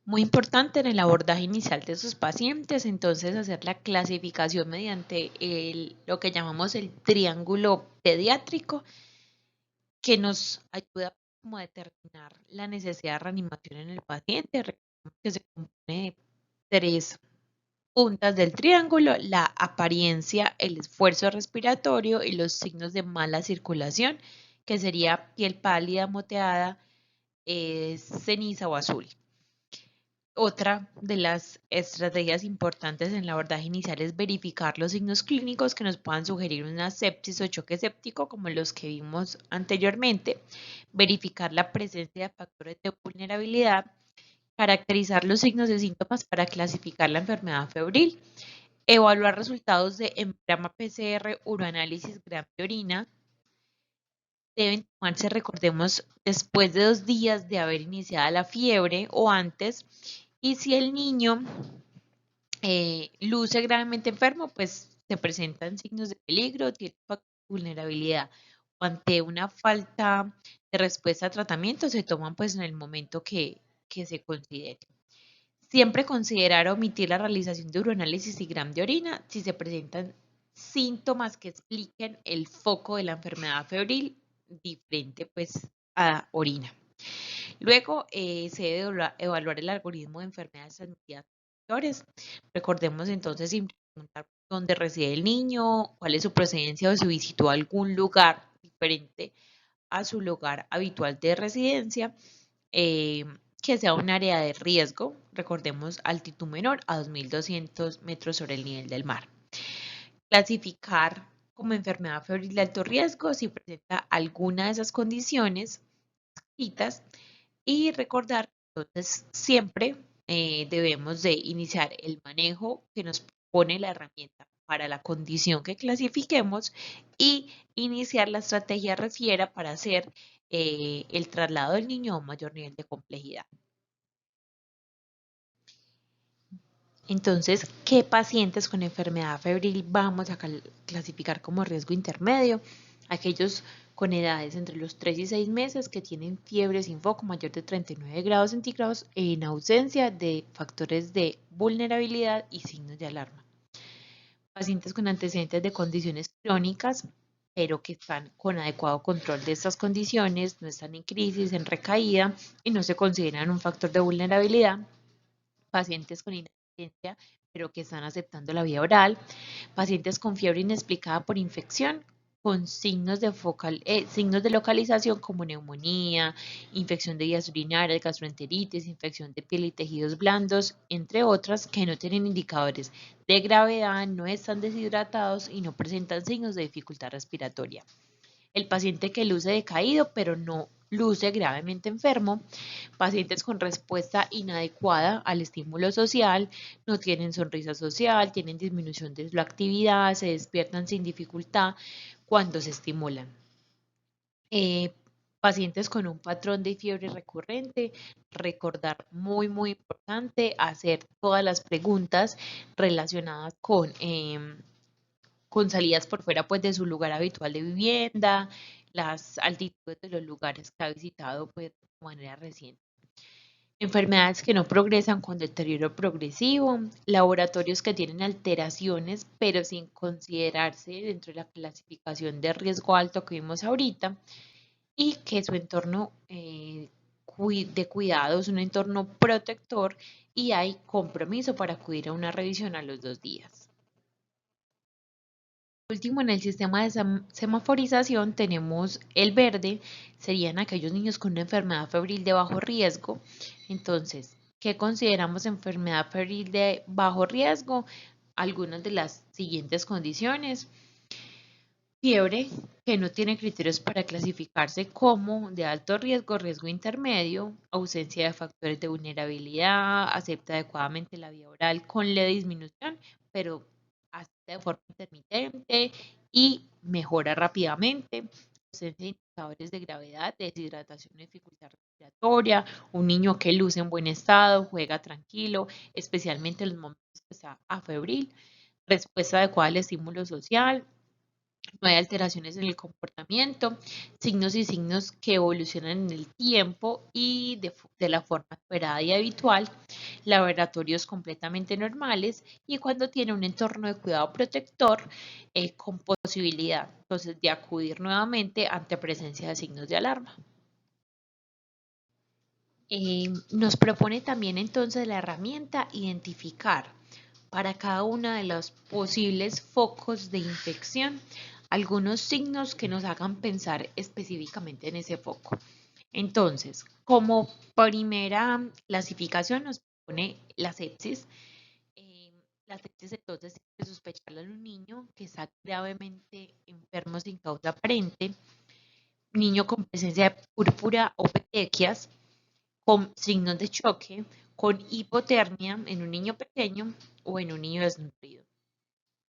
Muy importante en el abordaje inicial de sus pacientes, entonces hacer la clasificación mediante lo que llamamos el triángulo pediátrico, que nos ayuda como a determinar la necesidad de reanimación en el paciente. Recordemos que se compone de 3 puntas del triángulo: la apariencia, el esfuerzo respiratorio y los signos de mala circulación, que sería piel pálida, moteada, ceniza o azul. Otra de las estrategias importantes en el abordaje inicial es verificar los signos clínicos que nos puedan sugerir una sepsis o choque séptico, como los que vimos anteriormente, verificar la presencia de factores de vulnerabilidad, caracterizar los signos y síntomas para clasificar la enfermedad febril, evaluar resultados de hemograma PCR, uroanálisis, gramo de orina. Deben tomarse, recordemos, después de 2 días de haber iniciado la fiebre o antes. Y si el niño luce gravemente enfermo, pues se presentan signos de peligro, tiene vulnerabilidad o ante una falta de respuesta a tratamiento, se toman pues en el momento que se considere. Siempre considerar omitir la realización de uroanálisis y gram de orina si se presentan síntomas que expliquen el foco de la enfermedad febril diferente pues a orina. Luego se debe evaluar el algoritmo de enfermedades transmitidas por vectores. Recordemos entonces preguntar dónde reside el niño, cuál es su procedencia o si visitó algún lugar diferente a su lugar habitual de residencia, que sea un área de riesgo, recordemos altitud menor a 2.200 metros sobre el nivel del mar. Clasificar como enfermedad febril de alto riesgo si presenta alguna de esas condiciones citas, y recordar que entonces siempre debemos de iniciar el manejo que nos pone la herramienta para la condición que clasifiquemos y iniciar la estrategia refiera para hacer el traslado del niño a un mayor nivel de complejidad. Entonces, ¿qué pacientes con enfermedad febril vamos a clasificar como riesgo intermedio? Aquellos con edades entre los 3 y 6 meses que tienen fiebre sin foco mayor de 39 grados centígrados en ausencia de factores de vulnerabilidad y signos de alarma. Pacientes con antecedentes de condiciones crónicas, pero que están con adecuado control de estas condiciones, no están en crisis, en recaída y no se consideran un factor de vulnerabilidad. Pacientes con inasistencia, pero que están aceptando la vía oral, pacientes con fiebre inexplicada por infección, con signos de localización como neumonía, infección de vías urinarias, gastroenteritis, infección de piel y tejidos blandos, entre otras, que no tienen indicadores de gravedad, no están deshidratados y no presentan signos de dificultad respiratoria. El paciente que luce decaído, pero no luce gravemente enfermo, pacientes con respuesta inadecuada al estímulo social, no tienen sonrisa social, tienen disminución de la actividad, se despiertan sin dificultad cuando se estimulan. Pacientes con un patrón de fiebre recurrente, recordar muy importante, hacer todas las preguntas relacionadas con salidas por fuera pues, de su lugar habitual de vivienda, las altitudes de los lugares que ha visitado pues, de manera reciente. Enfermedades que no progresan con deterioro progresivo, laboratorios que tienen alteraciones pero sin considerarse dentro de la clasificación de riesgo alto que vimos ahorita, y que su entorno de cuidado es un entorno protector y hay compromiso para acudir a una revisión a los 2 días. Último, en el sistema de semaforización tenemos el verde, serían aquellos niños con una enfermedad febril de bajo riesgo. Entonces, ¿qué consideramos enfermedad febril de bajo riesgo? Algunas de las siguientes condiciones. Fiebre que no tiene criterios para clasificarse como de alto riesgo, riesgo intermedio, ausencia de factores de vulnerabilidad, acepta adecuadamente la vía oral con leve disminución, pero acepta de forma intermitente y mejora rápidamente, ausencia de indicadores de gravedad, deshidratación o dificultad respiratoria, un niño que luce en buen estado, juega tranquilo, especialmente en los momentos que está afebril, respuesta adecuada al estímulo social, no hay alteraciones en el comportamiento, signos y signos que evolucionan en el tiempo y de la forma esperada y habitual, laboratorios completamente normales y cuando tiene un entorno de cuidado protector con posibilidad entonces de acudir nuevamente ante presencia de signos de alarma. Nos propone también entonces la herramienta identificar para cada uno de los posibles focos de infección algunos signos que nos hagan pensar específicamente en ese foco. Entonces, como primera clasificación nos pone la sepsis. La sepsis entonces hay que sospecharla en un niño que está gravemente enfermo sin causa aparente, niño con presencia de púrpura o petequias, con signos de choque, con hipotermia en un niño pequeño o en un niño desnutrido.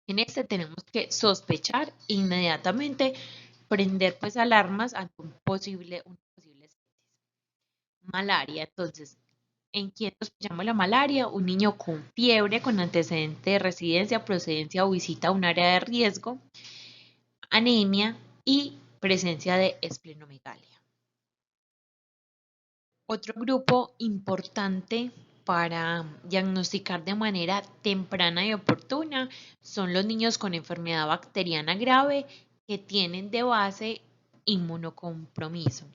En este tenemos que sospechar inmediatamente, prender pues alarmas ante una posible sepsis. Malaria, entonces, ¿en quién sospechamos la malaria? Un niño con fiebre, con antecedente de residencia, procedencia o visita a un área de riesgo, anemia y presencia de esplenomegalia. Otro grupo importante para diagnosticar de manera temprana y oportuna son los niños con enfermedad bacteriana grave que tienen de base inmunocompromiso.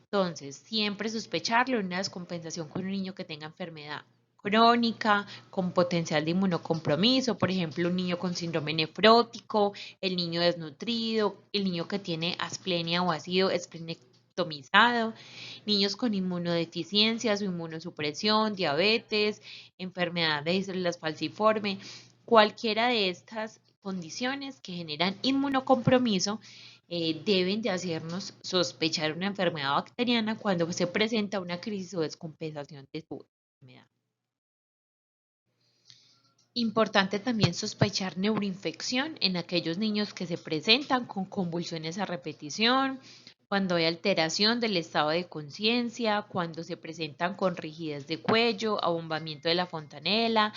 Entonces, siempre sospecharlo una descompensación con un niño que tenga enfermedad crónica, con potencial de inmunocompromiso, por ejemplo, un niño con síndrome nefrótico, el niño desnutrido, el niño que tiene asplenia o ácido esplenectomizado, niños con inmunodeficiencias o inmunosupresión, diabetes, enfermedad de células falciforme, cualquiera de estas condiciones que generan inmunocompromiso deben de hacernos sospechar una enfermedad bacteriana cuando se presenta una crisis o descompensación de su enfermedad. Importante también sospechar neuroinfección en aquellos niños que se presentan con convulsiones a repetición, cuando hay alteración del estado de conciencia, cuando se presentan con rigidez de cuello, abombamiento de la fontanela,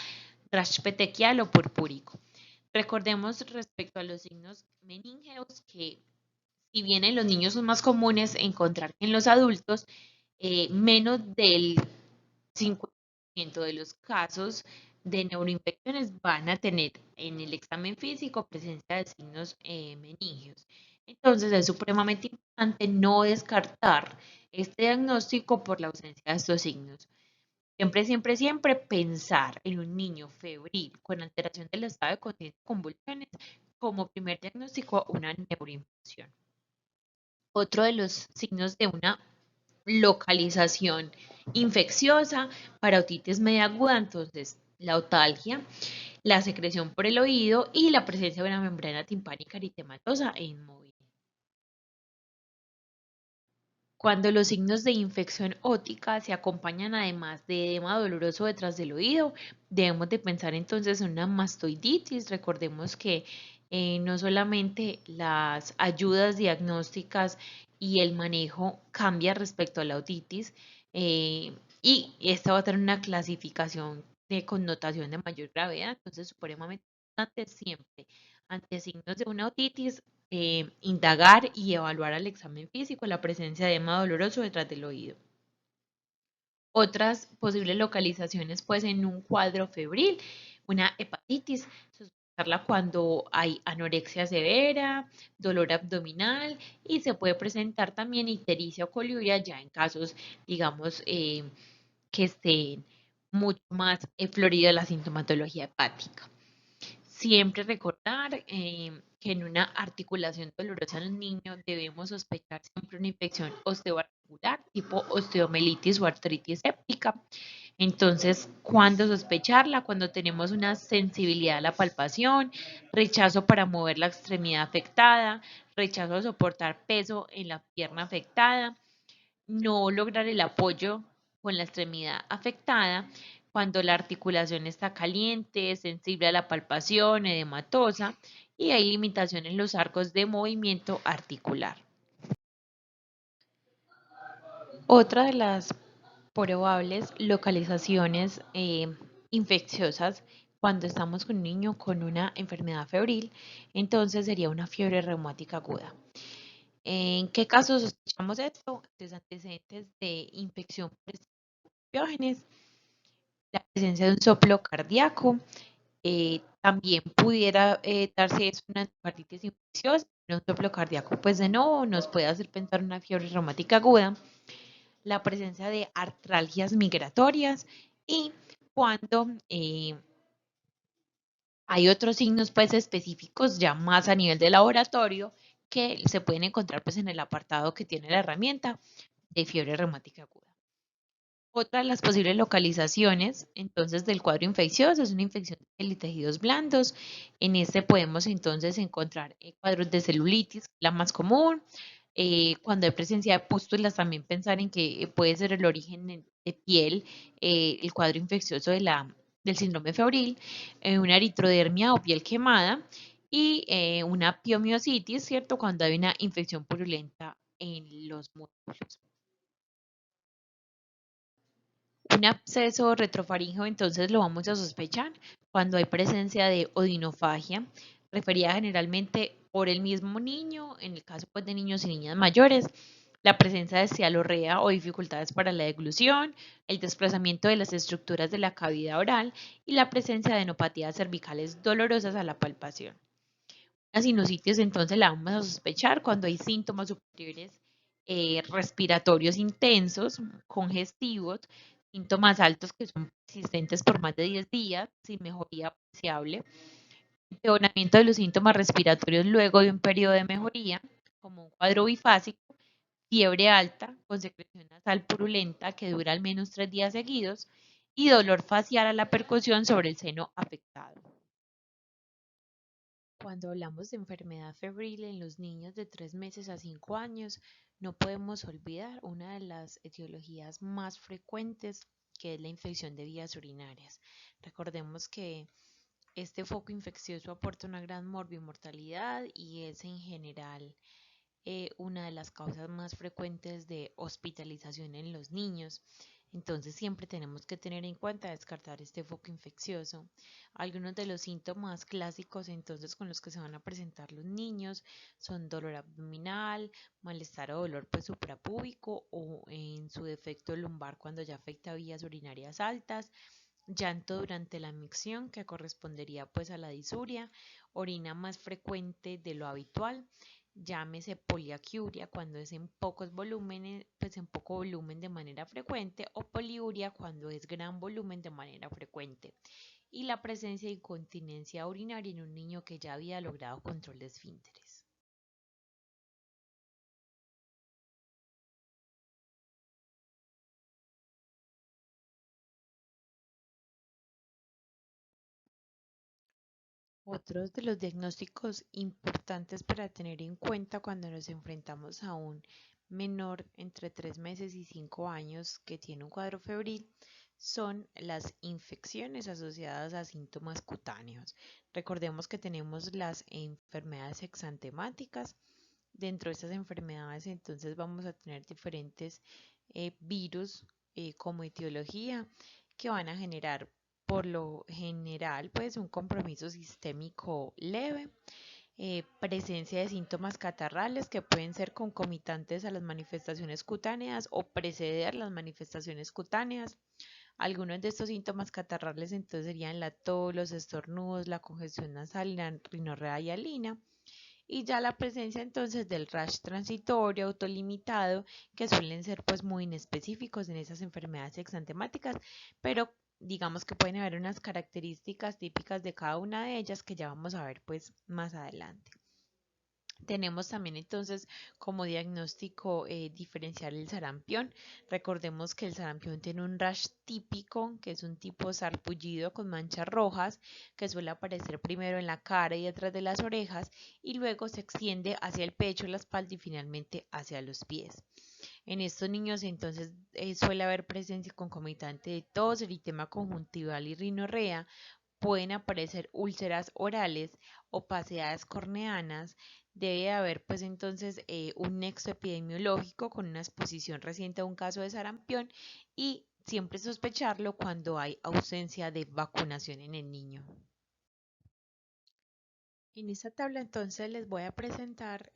rash petequial o purpúrico. Recordemos respecto a los signos meningeos que si bien en los niños son más comunes encontrar que en los adultos, menos del 50% de los casos de neuroinfecciones van a tener en el examen físico presencia de signos meningios. Entonces es supremamente importante no descartar este diagnóstico por la ausencia de estos signos. Siempre, siempre, siempre pensar en un niño febril con alteración del estado de conciencia y convulsiones como primer diagnóstico una neuroinfección. Otro de los signos de una localización infecciosa para otitis media aguda, entonces la otalgia, la secreción por el oído y la presencia de una membrana timpánica eritematosa e inmóvil. Cuando los signos de infección ótica se acompañan además de edema doloroso detrás del oído, debemos de pensar entonces en una mastoiditis. Recordemos que no solamente las ayudas diagnósticas y el manejo cambia respecto a la otitis, y esta va a tener una clasificación de connotación de mayor gravedad, entonces supremamente importante siempre ante signos de una otitis indagar y evaluar al examen físico la presencia de edema doloroso detrás del oído. Otras posibles localizaciones, pues en un cuadro febril, una hepatitis, sospecharla cuando hay anorexia severa, dolor abdominal y se puede presentar también ictericia o coliuria ya en casos, digamos, que estén mucho más florida la sintomatología hepática. Siempre recordar que en una articulación dolorosa en el niño debemos sospechar siempre una infección osteoarticular tipo osteomelitis o artritis séptica. Entonces, ¿cuándo sospecharla? Cuando tenemos una sensibilidad a la palpación, rechazo para mover la extremidad afectada, rechazo a soportar peso en la pierna afectada, no lograr el apoyo con la extremidad afectada, cuando la articulación está caliente, sensible a la palpación, edematosa y hay limitación en los arcos de movimiento articular. Otra de las probables localizaciones infecciosas cuando estamos con un niño con una enfermedad febril, entonces sería una fiebre reumática aguda. ¿En qué casos sospechamos esto? Los antecedentes de infección por biógenes, la presencia de un soplo cardíaco, también pudiera darse eso una endocarditis infecciosa, un soplo cardíaco, pues de nuevo nos puede hacer pensar una fiebre reumática aguda, la presencia de artralgias migratorias y cuando hay otros signos pues específicos ya más a nivel de laboratorio que se pueden encontrar pues en el apartado que tiene la herramienta de fiebre reumática aguda. Otra de las posibles localizaciones, entonces, del cuadro infeccioso es una infección de tejidos blandos. En este podemos entonces encontrar cuadros de celulitis, la más común. Cuando hay presencia de pústulas, también pensar en que puede ser el origen de piel, el cuadro infeccioso del síndrome febril, una eritrodermia o piel quemada y una piomiositis, ¿cierto? Cuando hay una infección purulenta en los músculos. Un absceso retrofaríngeo entonces lo vamos a sospechar cuando hay presencia de odinofagia, referida generalmente por el mismo niño, en el caso pues, de niños y niñas mayores, la presencia de cialorrea o dificultades para la deglución, el desplazamiento de las estructuras de la cavidad oral y la presencia de enopatías cervicales dolorosas a la palpación. La sinusitis entonces la vamos a sospechar cuando hay síntomas superiores respiratorios intensos, congestivos, síntomas altos que son persistentes por más de 10 días, sin mejoría apreciable, empeoramiento de los síntomas respiratorios luego de un periodo de mejoría, como un cuadro bifásico, fiebre alta con secreción nasal purulenta que dura al menos 3 días seguidos y dolor facial a la percusión sobre el seno afectado. Cuando hablamos de enfermedad febril en los niños de 3 meses a 5 años, no podemos olvidar una de las etiologías más frecuentes, que es la infección de vías urinarias. Recordemos que este foco infeccioso aporta una gran morbimortalidad y es en general una de las causas más frecuentes de hospitalización en los niños. Entonces siempre tenemos que tener en cuenta descartar este foco infeccioso. Algunos de los síntomas clásicos entonces con los que se van a presentar los niños son dolor abdominal, malestar o dolor pues suprapúbico o en su defecto lumbar cuando ya afecta vías urinarias altas, llanto durante la micción que correspondería pues a la disuria, orina más frecuente de lo habitual, llámese poliaquiuria cuando es en pocos volúmenes, pues en poco volumen de manera frecuente, o poliuria cuando es gran volumen de manera frecuente, y la presencia de incontinencia urinaria en un niño que ya había logrado control de esfínteres. Otros de los diagnósticos importantes para tener en cuenta cuando nos enfrentamos a un menor entre 3 meses y 5 años que tiene un cuadro febril son las infecciones asociadas a síntomas cutáneos. Recordemos que tenemos las enfermedades exantemáticas. Dentro de estas enfermedades entonces vamos a tener diferentes virus como etiología que van a generar por lo general pues un compromiso sistémico leve, presencia de síntomas catarrales que pueden ser concomitantes a las manifestaciones cutáneas o preceder las manifestaciones cutáneas. Algunos de estos síntomas catarrales entonces serían la tos, los estornudos, la congestión nasal, la rinorrea y alina. Y ya la presencia entonces del rash transitorio autolimitado, que suelen ser pues muy inespecíficos en esas enfermedades exantemáticas, pero digamos que pueden haber unas características típicas de cada una de ellas que ya vamos a ver pues más adelante. Tenemos también entonces como diagnóstico diferencial el sarampión. Recordemos que el sarampión tiene un rash típico, que es un tipo sarpullido con manchas rojas, que suele aparecer primero en la cara y detrás de las orejas y luego se extiende hacia el pecho, la espalda y finalmente hacia los pies. En estos niños entonces suele haber presencia concomitante de tos, eritema conjuntival y rinorrea. Pueden aparecer úlceras orales, opacidades corneanas. Debe haber pues entonces un nexo epidemiológico con una exposición reciente a un caso de sarampión y siempre sospecharlo cuando hay ausencia de vacunación en el niño. En esta tabla entonces les voy a presentar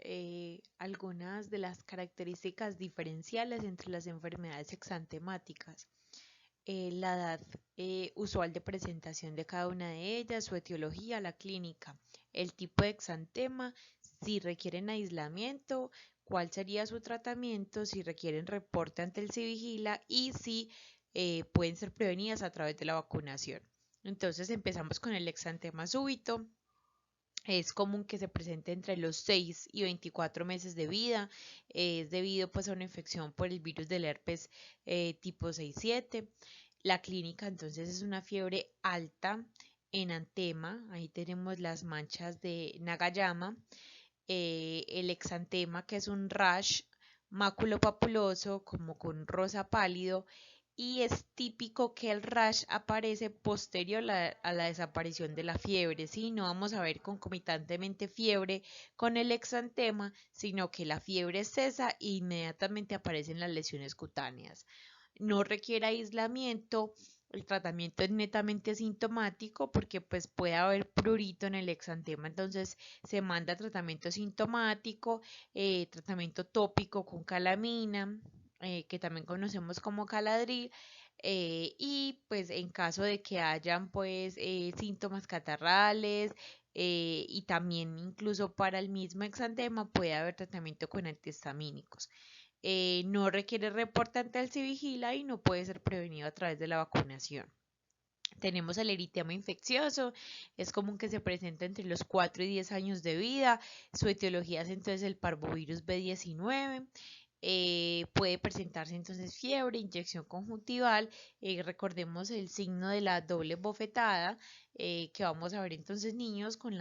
algunas de las características diferenciales entre las enfermedades exantemáticas. La edad usual de presentación de cada una de ellas, su etiología, la clínica, el tipo de exantema, si requieren aislamiento, cuál sería su tratamiento, si requieren reporte ante el CIVIGILA y si pueden ser prevenidas a través de la vacunación. Entonces empezamos con el exantema súbito. Es común que se presente entre los 6 y 24 meses de vida. Es debido pues a una infección por el virus del herpes tipo 6-7. La clínica entonces es una fiebre alta, enantema, ahí tenemos las manchas de Nagayama, el exantema que es un rash maculopapuloso como con rosa pálido y es típico que el rash aparece posterior a la desaparición de la fiebre, ¿sí? No vamos a ver concomitantemente fiebre con el exantema, sino que la fiebre cesa e inmediatamente aparecen las lesiones cutáneas. No requiere aislamiento, el tratamiento es netamente sintomático porque pues puede haber prurito en el exantema, entonces se manda tratamiento sintomático, tratamiento tópico con calamina, que también conocemos como caladril, y pues en caso de que hayan pues síntomas catarrales y también incluso para el mismo exantema puede haber tratamiento con antihistamínicos. No requiere reporte ante el CIVIGILA y no puede ser prevenido a través de la vacunación. Tenemos el eritema infeccioso, es común que se presente entre los 4 y 10 años de vida. Su etiología es entonces el parvovirus B19. puede presentarse entonces fiebre, inyección conjuntival, recordemos el signo de la doble bofetada, que vamos a ver entonces niños con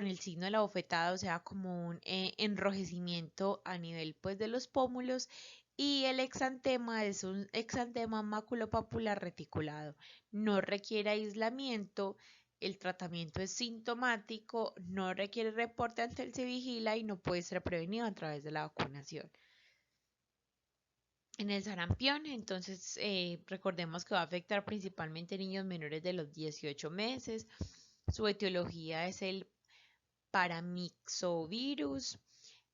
el signo de la bofetada, o sea, como un enrojecimiento a nivel pues de los pómulos, y el exantema es un exantema maculopapular reticulado. No requiere aislamiento, el tratamiento es sintomático, no requiere reporte ante el se vigila y no puede ser prevenido a través de la vacunación. En el sarampión, entonces recordemos que va a afectar principalmente niños menores de los 18 meses. Su etiología es el paramyxovirus.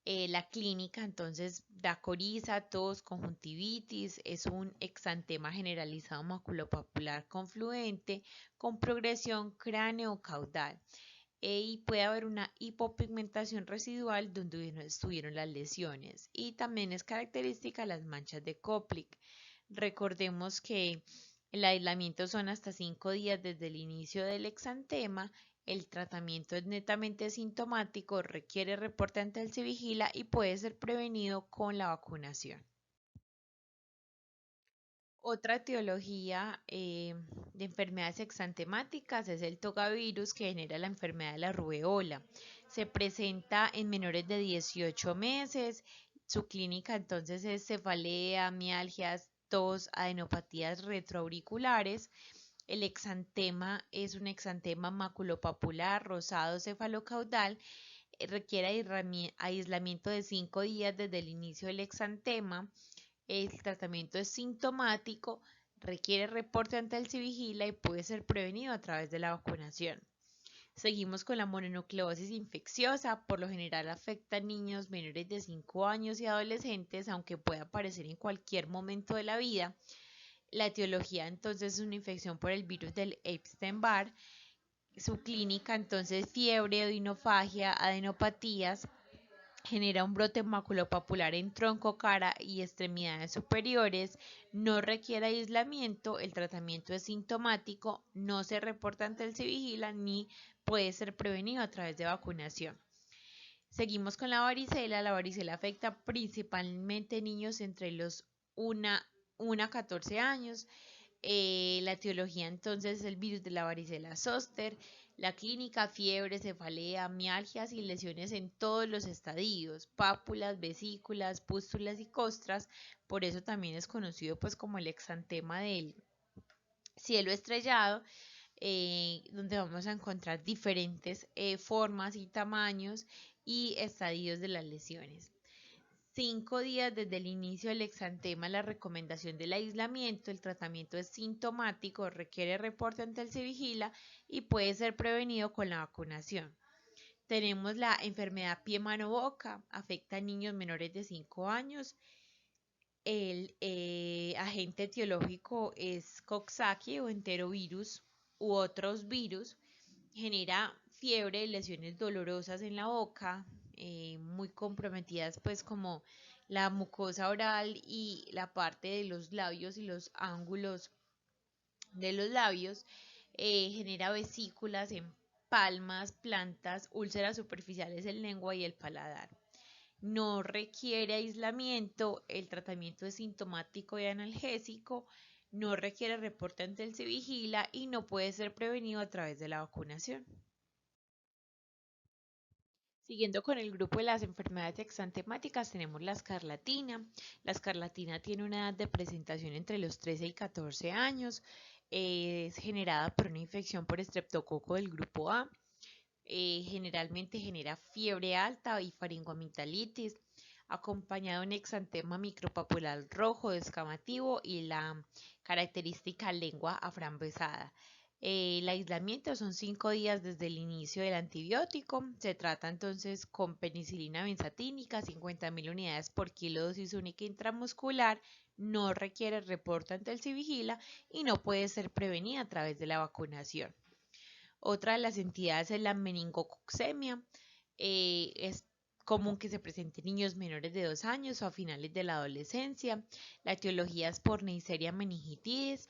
La clínica entonces da coriza, tos, conjuntivitis, es un exantema generalizado maculopapular confluente con progresión cráneo-caudal. Y puede haber una hipopigmentación residual donde no estuvieron las lesiones. Y también es característica las manchas de Koplik. Recordemos que el aislamiento son hasta 5 días desde el inicio del exantema. El tratamiento es netamente sintomático, requiere reporte ante el se vigila y puede ser prevenido con la vacunación. Otra etiología de enfermedades exantemáticas es el togavirus que genera la enfermedad de la rubeola. Se presenta en menores de 18 meses. Su clínica entonces es cefalea, mialgias, tos, adenopatías retroauriculares. El exantema es un exantema maculopapular rosado cefalocaudal. Requiere aislamiento de 5 días desde el inicio del exantema. El tratamiento es sintomático, requiere reporte ante el se vigila y puede ser prevenido a través de la vacunación. Seguimos con la mononucleosis infecciosa. Por lo general afecta a niños menores de 5 años y adolescentes, aunque puede aparecer en cualquier momento de la vida. La etiología entonces es una infección por el virus del Epstein-Barr. Su clínica entonces fiebre, odinofagia, adenopatías. Genera un brote maculopapular en tronco, cara y extremidades superiores. No requiere aislamiento. El tratamiento es sintomático. No se reporta ante el se vigila ni puede ser prevenido a través de vacunación. Seguimos con la varicela. La varicela afecta principalmente niños entre los 1 a 14 años. La etiología entonces es el virus de la varicela zoster. La clínica, fiebre, cefalea, mialgias y lesiones en todos los estadios, pápulas, vesículas, pústulas y costras. Por eso también es conocido pues como el exantema del cielo estrellado, donde vamos a encontrar diferentes formas y tamaños y estadios de las lesiones. 5 días desde el inicio del exantema, la recomendación del aislamiento. El tratamiento es sintomático, requiere reporte ante el se vigila y puede ser prevenido con la vacunación. Tenemos la enfermedad pie-mano-boca, afecta a niños menores de 5 años. El agente etiológico es Coxsackie o enterovirus u otros virus. Genera fiebre, lesiones dolorosas en la boca, muy comprometidas pues como la mucosa oral y la parte de los labios y los ángulos de los labios. Genera vesículas en palmas, plantas, úlceras superficiales en lengua y el paladar. No requiere aislamiento, el tratamiento es sintomático y analgésico, no requiere reporte ante el se vigila y no puede ser prevenido a través de la vacunación. Siguiendo con el grupo de las enfermedades exantemáticas, tenemos la escarlatina. La escarlatina tiene una edad de presentación entre los 13 y 14 años. Es generada por una infección por estreptococo del grupo A. Generalmente genera fiebre alta y faringoamigdalitis, acompañado de un exantema micropapular rojo descamativo y la característica lengua aframbesada. El aislamiento son 5 días desde el inicio del antibiótico. Se trata entonces con penicilina benzatínica, 50.000 unidades por kilo dosis única intramuscular. No requiere reporte ante el se vigila y no puede ser prevenida a través de la vacunación. Otra de las entidades es la meningococcemia. Es común que se presente en niños menores de 2 años o a finales de la adolescencia. La etiología es por Neisseria meningitis.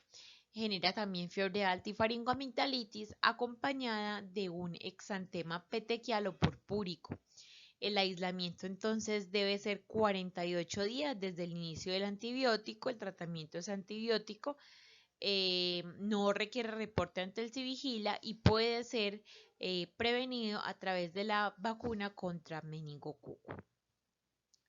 Genera también fiebre alta y faringoamigdalitis acompañada de un exantema petequial o purpúrico. El aislamiento entonces debe ser 48 días desde el inicio del antibiótico. El tratamiento es antibiótico, no requiere reporte ante el Civigila y puede ser prevenido a través de la vacuna contra meningococo.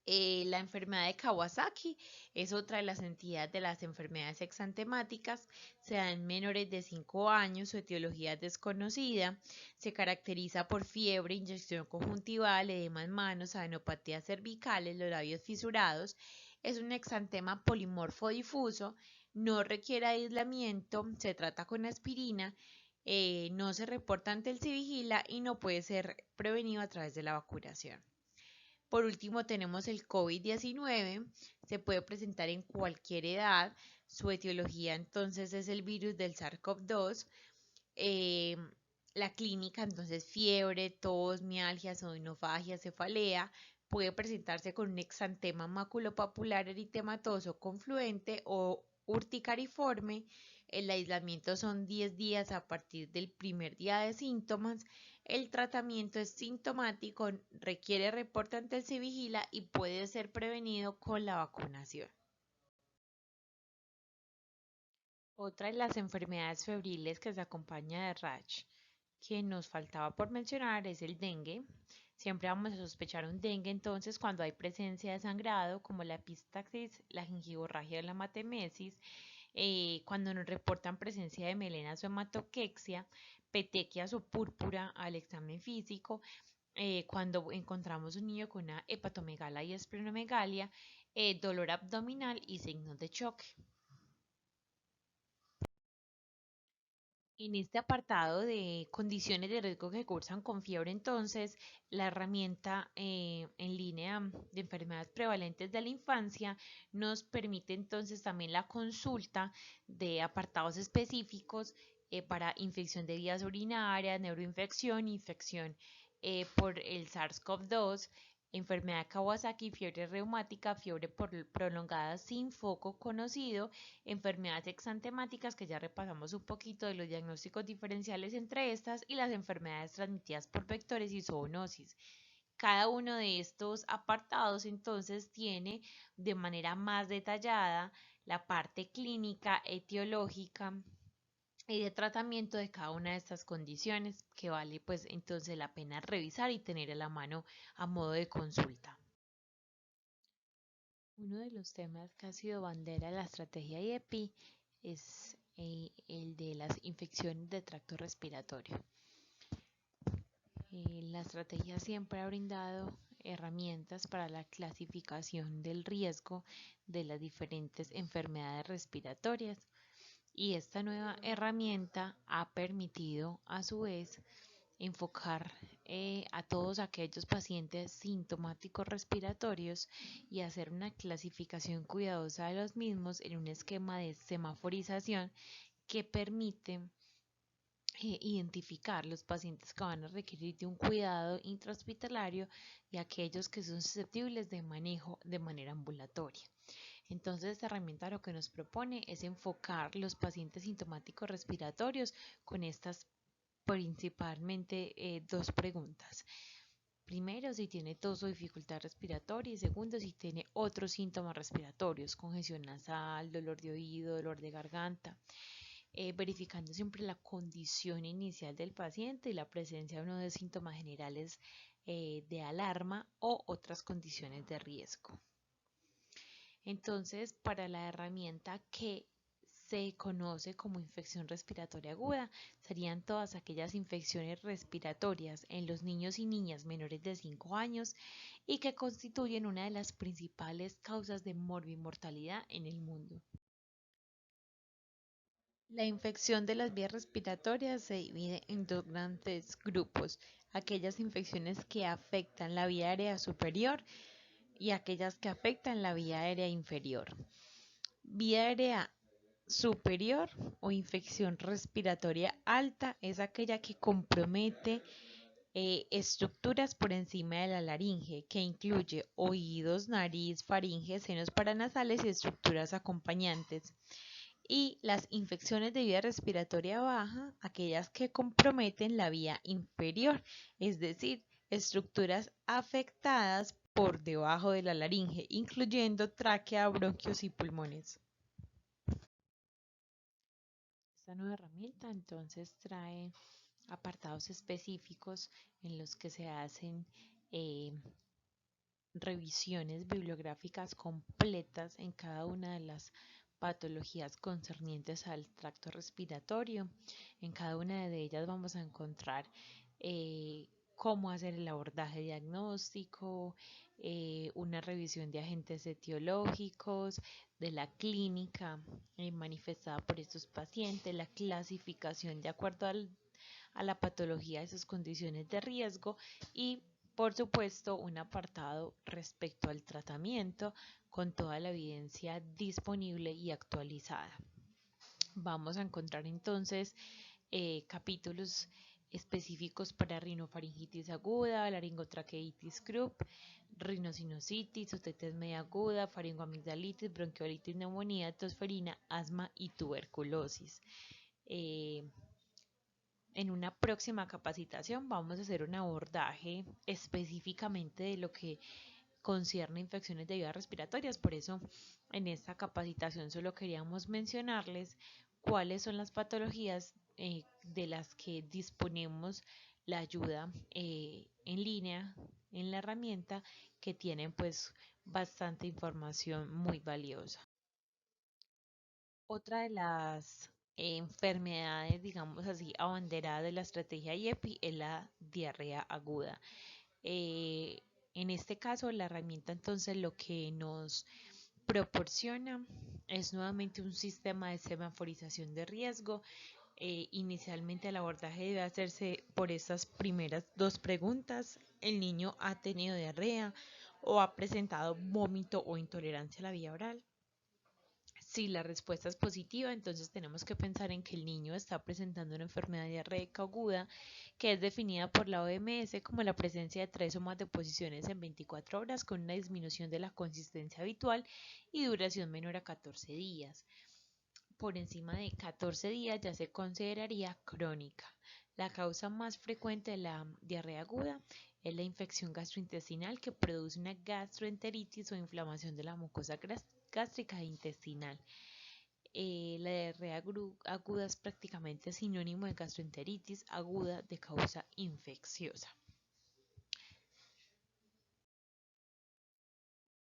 La enfermedad de Kawasaki es otra de las entidades de las enfermedades exantemáticas. Se da en menores de 5 años, su etiología es desconocida. Se caracteriza por fiebre, inyección conjuntival, edema en manos, adenopatías cervicales, los labios fisurados. Es un exantema polimorfo difuso, no requiere aislamiento, se trata con aspirina, no se reporta ante el Civigila y no puede ser prevenido a través de la vacunación. Por último, tenemos el COVID-19, se puede presentar en cualquier edad, su etiología entonces es el virus del SARS-CoV-2, la clínica entonces fiebre, tos, mialgias, odinofagia, cefalea, puede presentarse con un exantema maculopapular eritematoso confluente o urticariforme. El aislamiento son 10 días a partir del primer día de síntomas. El tratamiento es sintomático, requiere reporte ante el Civigila y puede ser prevenido con la vacunación. Otra de las enfermedades febriles que se acompaña de rash que nos faltaba por mencionar es el dengue. Siempre vamos a sospechar un dengue entonces cuando hay presencia de sangrado como la epistaxis, la gingivorragia o la hematemesis, cuando nos reportan presencia de melenas o hematoquexia, petequias o púrpura al examen físico, cuando encontramos un niño con una hepatomegalia y esplenomegalia, dolor abdominal y signos de choque. En este apartado de condiciones de riesgo que cursan con fiebre, entonces, la herramienta en línea de enfermedades prevalentes de la infancia nos permite entonces también la consulta de apartados específicos para infección de vías urinarias, neuroinfección, infección por el SARS-CoV-2, enfermedad de Kawasaki, fiebre reumática, fiebre prolongada sin foco conocido, enfermedades exantemáticas que ya repasamos un poquito de los diagnósticos diferenciales entre estas y las enfermedades transmitidas por vectores y zoonosis. Cada uno de estos apartados entonces tiene de manera más detallada la parte clínica, etiológica y de tratamiento de cada una de estas condiciones que vale pues entonces la pena revisar y tener a la mano a modo de consulta. Uno de los temas que ha sido bandera de la estrategia IEPI es el de las infecciones de tracto respiratorio. La estrategia siempre ha brindado herramientas para la clasificación del riesgo de las diferentes enfermedades respiratorias y esta nueva herramienta ha permitido a su vez enfocar a todos aquellos pacientes sintomáticos respiratorios y hacer una clasificación cuidadosa de los mismos en un esquema de semaforización que permite identificar los pacientes que van a requerir de un cuidado intrahospitalario y aquellos que son susceptibles de manejo de manera ambulatoria. Entonces, esta herramienta lo que nos propone es enfocar los pacientes sintomáticos respiratorios con estas principalmente dos preguntas. Primero, si tiene tos o dificultad respiratoria y segundo, si tiene otros síntomas respiratorios, congestión nasal, dolor de oído, dolor de garganta, verificando siempre la condición inicial del paciente y la presencia de uno de síntomas generales de alarma o otras condiciones de riesgo. Entonces, para la herramienta que se conoce como infección respiratoria aguda, serían todas aquellas infecciones respiratorias en los niños y niñas menores de 5 años y que constituyen una de las principales causas de morbimortalidad en el mundo. La infección de las vías respiratorias se divide en dos grandes grupos, aquellas infecciones que afectan la vía aérea superior y aquellas que afectan la vía aérea inferior. Vía aérea superior o infección respiratoria alta es aquella que compromete estructuras por encima de la laringe, que incluye oídos, nariz, faringe, senos paranasales y estructuras acompañantes. Y las infecciones de vía respiratoria baja, aquellas que comprometen la vía inferior, es decir, estructuras afectadas por debajo de la laringe, incluyendo tráquea, bronquios y pulmones. Esta nueva herramienta entonces trae apartados específicos en los que se hacen revisiones bibliográficas completas en cada una de las patologías concernientes al tracto respiratorio. En cada una de ellas vamos a encontrar cómo hacer el abordaje diagnóstico, una revisión de agentes etiológicos, de la clínica manifestada por estos pacientes, la clasificación de acuerdo a la patología de sus condiciones de riesgo y por supuesto un apartado respecto al tratamiento con toda la evidencia disponible y actualizada. Vamos a encontrar entonces capítulos específicos para rinofaringitis aguda, laringotraqueitis croup, rinosinusitis, otitis media aguda, faringoamigdalitis, bronquiolitis, neumonía, tosferina, asma y tuberculosis. En una próxima capacitación vamos a hacer un abordaje específicamente de lo que concierne infecciones de vías respiratorias. Por eso en esta capacitación solo queríamos mencionarles cuáles son las patologías de las que disponemos la ayuda en línea en la herramienta, que tienen pues bastante información muy valiosa. Otra de las enfermedades, digamos así, abanderadas de la estrategia IEPI es la diarrea aguda. Eh, en este caso, la herramienta entonces lo que nos proporciona es nuevamente un sistema de semaforización de riesgo. Inicialmente el abordaje debe hacerse por estas primeras dos preguntas: ¿el niño ha tenido diarrea o ha presentado vómito o intolerancia a la vía oral? Si la respuesta es positiva, entonces tenemos que pensar en que el niño está presentando una enfermedad diarreica aguda, que es definida por la OMS como la presencia de 3 o más deposiciones en 24 horas con una disminución de la consistencia habitual y duración menor a 14 días. Por encima de 14 días ya se consideraría crónica. La causa más frecuente de la diarrea aguda es la infección gastrointestinal, que produce una gastroenteritis o inflamación de la mucosa gástrica e intestinal. La diarrea aguda es prácticamente sinónimo de gastroenteritis aguda de causa infecciosa.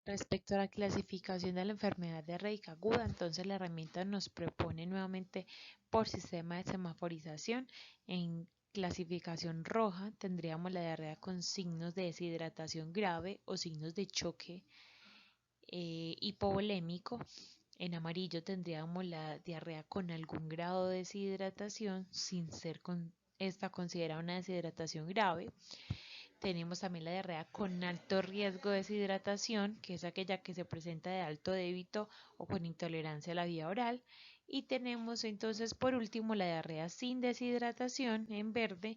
Respecto a la clasificación de la enfermedad diarreica aguda, entonces la herramienta nos propone nuevamente por sistema de semaforización. En clasificación roja tendríamos la diarrea con signos de deshidratación grave o signos de choque hipovolémico. En amarillo tendríamos la diarrea con algún grado de deshidratación sin ser esta considerada una deshidratación grave. Tenemos también la diarrea con alto riesgo de deshidratación, que es aquella que se presenta de alto débito o con intolerancia a la vía oral. Y tenemos entonces por último la diarrea sin deshidratación en verde,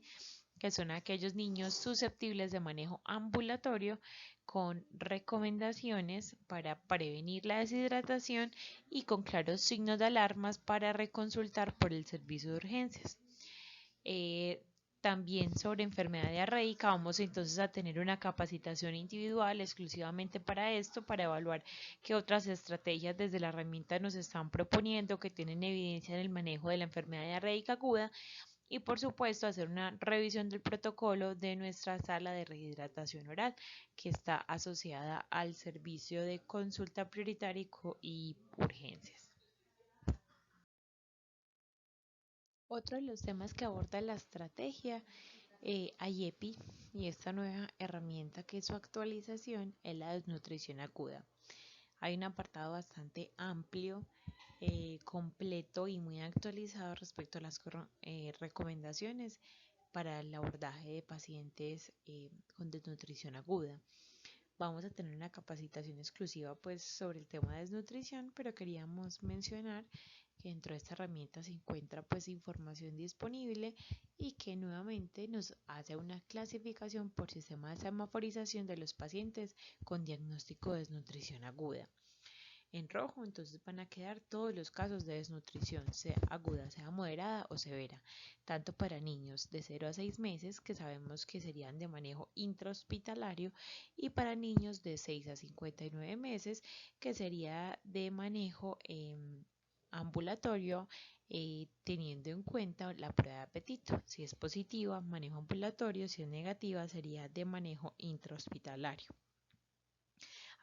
que son aquellos niños susceptibles de manejo ambulatorio con recomendaciones para prevenir la deshidratación y con claros signos de alarmas para reconsultar por el servicio de urgencias. También sobre enfermedad diarreica vamos entonces a tener una capacitación individual exclusivamente para esto, para evaluar qué otras estrategias desde la herramienta nos están proponiendo que tienen evidencia en el manejo de la enfermedad diarreica aguda, y por supuesto hacer una revisión del protocolo de nuestra sala de rehidratación oral, que está asociada al servicio de consulta prioritaria y urgencias. Otro de los temas que aborda la estrategia IEPI y esta nueva herramienta que es su actualización es la desnutrición aguda. Hay un apartado bastante amplio, completo y muy actualizado respecto a las recomendaciones para el abordaje de pacientes con desnutrición aguda. Vamos a tener una capacitación exclusiva pues sobre el tema de desnutrición, pero queríamos mencionar que dentro de esta herramienta se encuentra pues información disponible y que nuevamente nos hace una clasificación por sistema de semaforización de los pacientes con diagnóstico de desnutrición aguda. en rojo, entonces van a quedar todos los casos de desnutrición, sea aguda, sea moderada o severa, tanto para niños de 0 a 6 meses, que sabemos que serían de manejo intrahospitalario, y para niños de 6 a 59 meses, que sería de manejo ambulatorio, teniendo en cuenta la prueba de apetito. Si es positiva, manejo ambulatorio; si es negativa, sería de manejo intrahospitalario.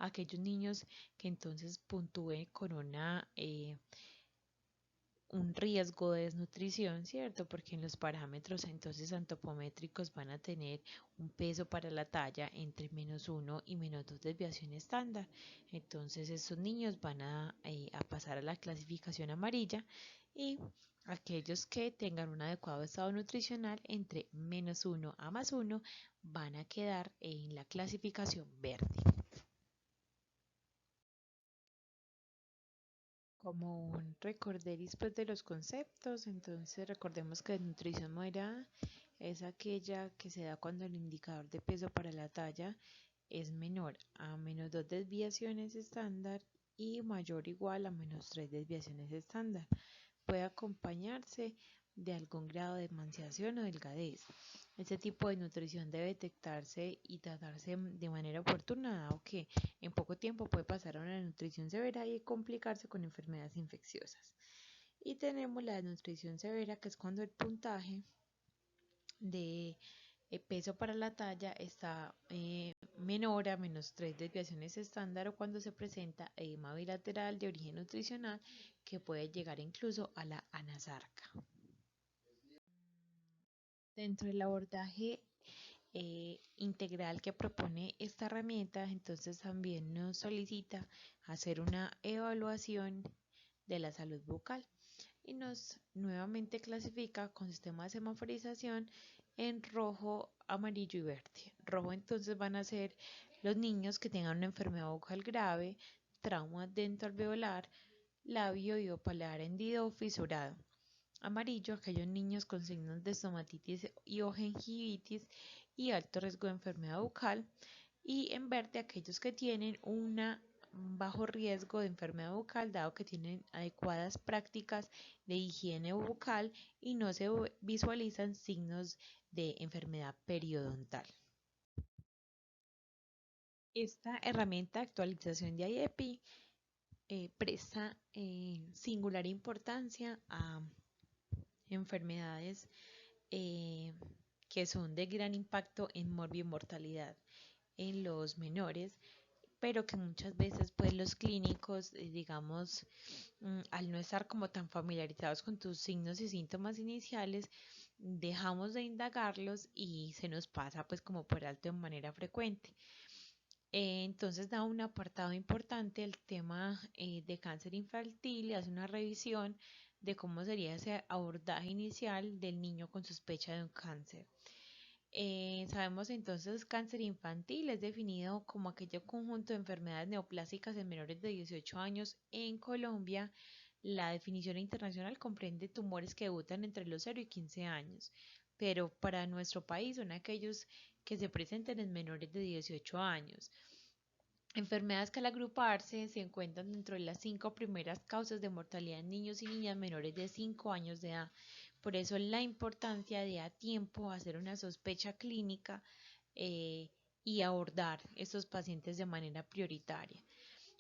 Aquellos niños que entonces puntúen con un riesgo de desnutrición, ¿cierto? Porque en los parámetros entonces antropométricos van a tener un peso para la talla entre -1 y -2 desviación estándar. Entonces estos niños van a pasar a la clasificación amarilla, y aquellos que tengan un adecuado estado nutricional entre -1 a +1 van a quedar en la clasificación verde. Como un recorderis pues de los conceptos, entonces recordemos que nutrición moderada es aquella que se da cuando el indicador de peso para la talla es menor a -2 desviaciones estándar y mayor o igual a -3 desviaciones estándar. Puede acompañarse de algún grado de emanciación o delgadez. Este tipo de nutrición debe detectarse y tratarse de manera oportuna, dado que en poco tiempo puede pasar a una nutrición severa y complicarse con enfermedades infecciosas. Y tenemos la desnutrición severa, que es cuando el puntaje de peso para la talla está menor a -3 desviaciones estándar, o cuando se presenta edema bilateral de origen nutricional que puede llegar incluso a la anasarca. Dentro del abordaje integral que propone esta herramienta, entonces también nos solicita hacer una evaluación de la salud bucal y nos nuevamente clasifica con sistema de semaforización en rojo, amarillo y verde. Rojo entonces van a ser los niños que tengan una enfermedad bucal grave, trauma dentoalveolar, labio y paladar hendido o fisurado. Amarillo, aquellos niños con signos de estomatitis y o gingivitis y alto riesgo de enfermedad bucal. Y en verde, aquellos que tienen un bajo riesgo de enfermedad bucal, dado que tienen adecuadas prácticas de higiene bucal y no se visualizan signos de enfermedad periodontal. Esta herramienta de actualización de IEPI presta singular importancia a enfermedades que son de gran impacto en mortalidad en los menores, pero que muchas veces pues los clínicos, digamos, al no estar como tan familiarizados con tus signos y síntomas iniciales, dejamos de indagarlos y se nos pasa pues como por alto de manera frecuente. Entonces da un apartado importante el tema de cáncer infantil y hace una revisión de cómo sería ese abordaje inicial del niño con sospecha de un cáncer. Sabemos entonces cáncer infantil es definido como aquel conjunto de enfermedades neoplásicas en menores de 18 años en Colombia. La definición internacional comprende tumores que debutan entre los 0 y 15 años, pero para nuestro país son aquellos que se presenten en menores de 18 años. Enfermedades que al agruparse se encuentran dentro de las 5 primeras causas de mortalidad en niños y niñas menores de 5 años de edad. Por eso la importancia de a tiempo hacer una sospecha clínica y abordar estos pacientes de manera prioritaria.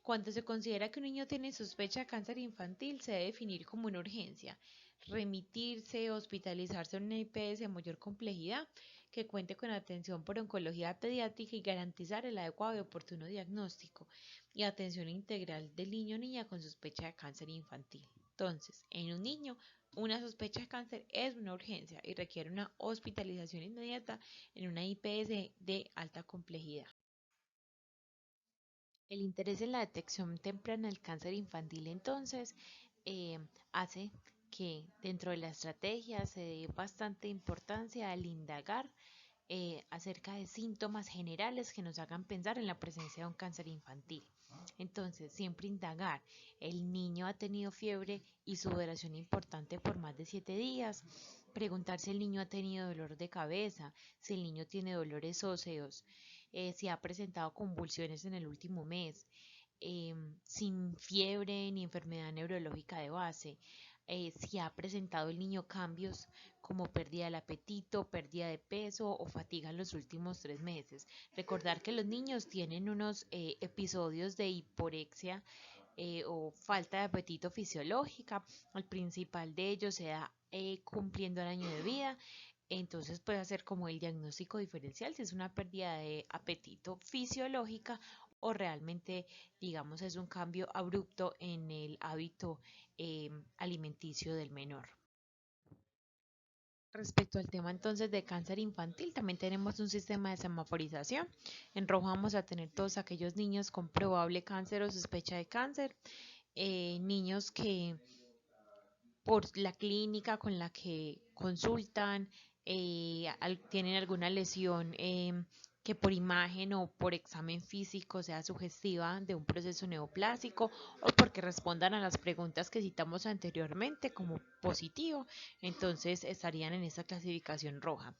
Cuando se considera que un niño tiene sospecha de cáncer infantil, se debe definir como una urgencia, remitirse, hospitalizarse en una IPS de mayor complejidad que cuente con atención por oncología pediátrica y garantizar el adecuado y oportuno diagnóstico y atención integral del niño o niña con sospecha de cáncer infantil. Entonces, en un niño, una sospecha de cáncer es una urgencia y requiere una hospitalización inmediata en una IPS de alta complejidad. El interés en la detección temprana del cáncer infantil entonces hace que dentro de la estrategia se dé bastante importancia al indagar acerca de síntomas generales que nos hagan pensar en la presencia de un cáncer infantil. Entonces, siempre indagar, el niño ha tenido fiebre y sudoración importante por más de 7 días, preguntar si el niño ha tenido dolor de cabeza, si el niño tiene dolores óseos, si ha presentado convulsiones en el último mes, sin fiebre ni enfermedad neurológica de base. Si ha presentado el niño cambios como pérdida del apetito, pérdida de peso o fatiga en los últimos 3 meses. Recordar que los niños tienen unos episodios de hiporexia o falta de apetito fisiológica. El principal de ellos se da cumpliendo el año de vida. Entonces puede hacer como el diagnóstico diferencial si es una pérdida de apetito fisiológica o realmente, digamos, es un cambio abrupto en el hábito alimenticio del menor. Respecto al tema entonces de cáncer infantil, también tenemos un sistema de semaforización. En rojo vamos a tener todos aquellos niños con probable cáncer o sospecha de cáncer, niños que por la clínica con la que consultan, tienen alguna lesión que por imagen o por examen físico sea sugestiva de un proceso neoplásico o porque respondan a las preguntas que citamos anteriormente como positivo, entonces estarían en esa clasificación roja.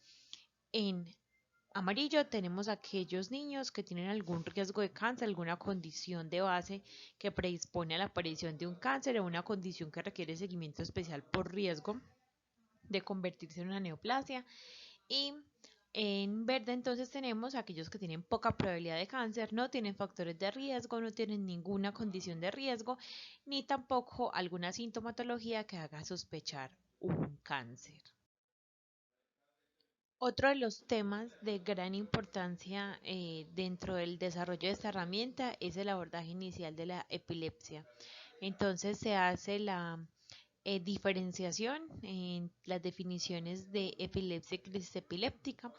En amarillo tenemos aquellos niños que tienen algún riesgo de cáncer, alguna condición de base que predispone a la aparición de un cáncer o una condición que requiere seguimiento especial por riesgo de convertirse en una neoplasia. Y en verde entonces tenemos aquellos que tienen poca probabilidad de cáncer, no tienen factores de riesgo, no tienen ninguna condición de riesgo, ni tampoco alguna sintomatología que haga sospechar un cáncer. Otro de los temas de gran importancia dentro del desarrollo de esta herramienta es el abordaje inicial de la epilepsia. Entonces se hace la diferenciación en las definiciones de epilepsia y crisis epiléptica.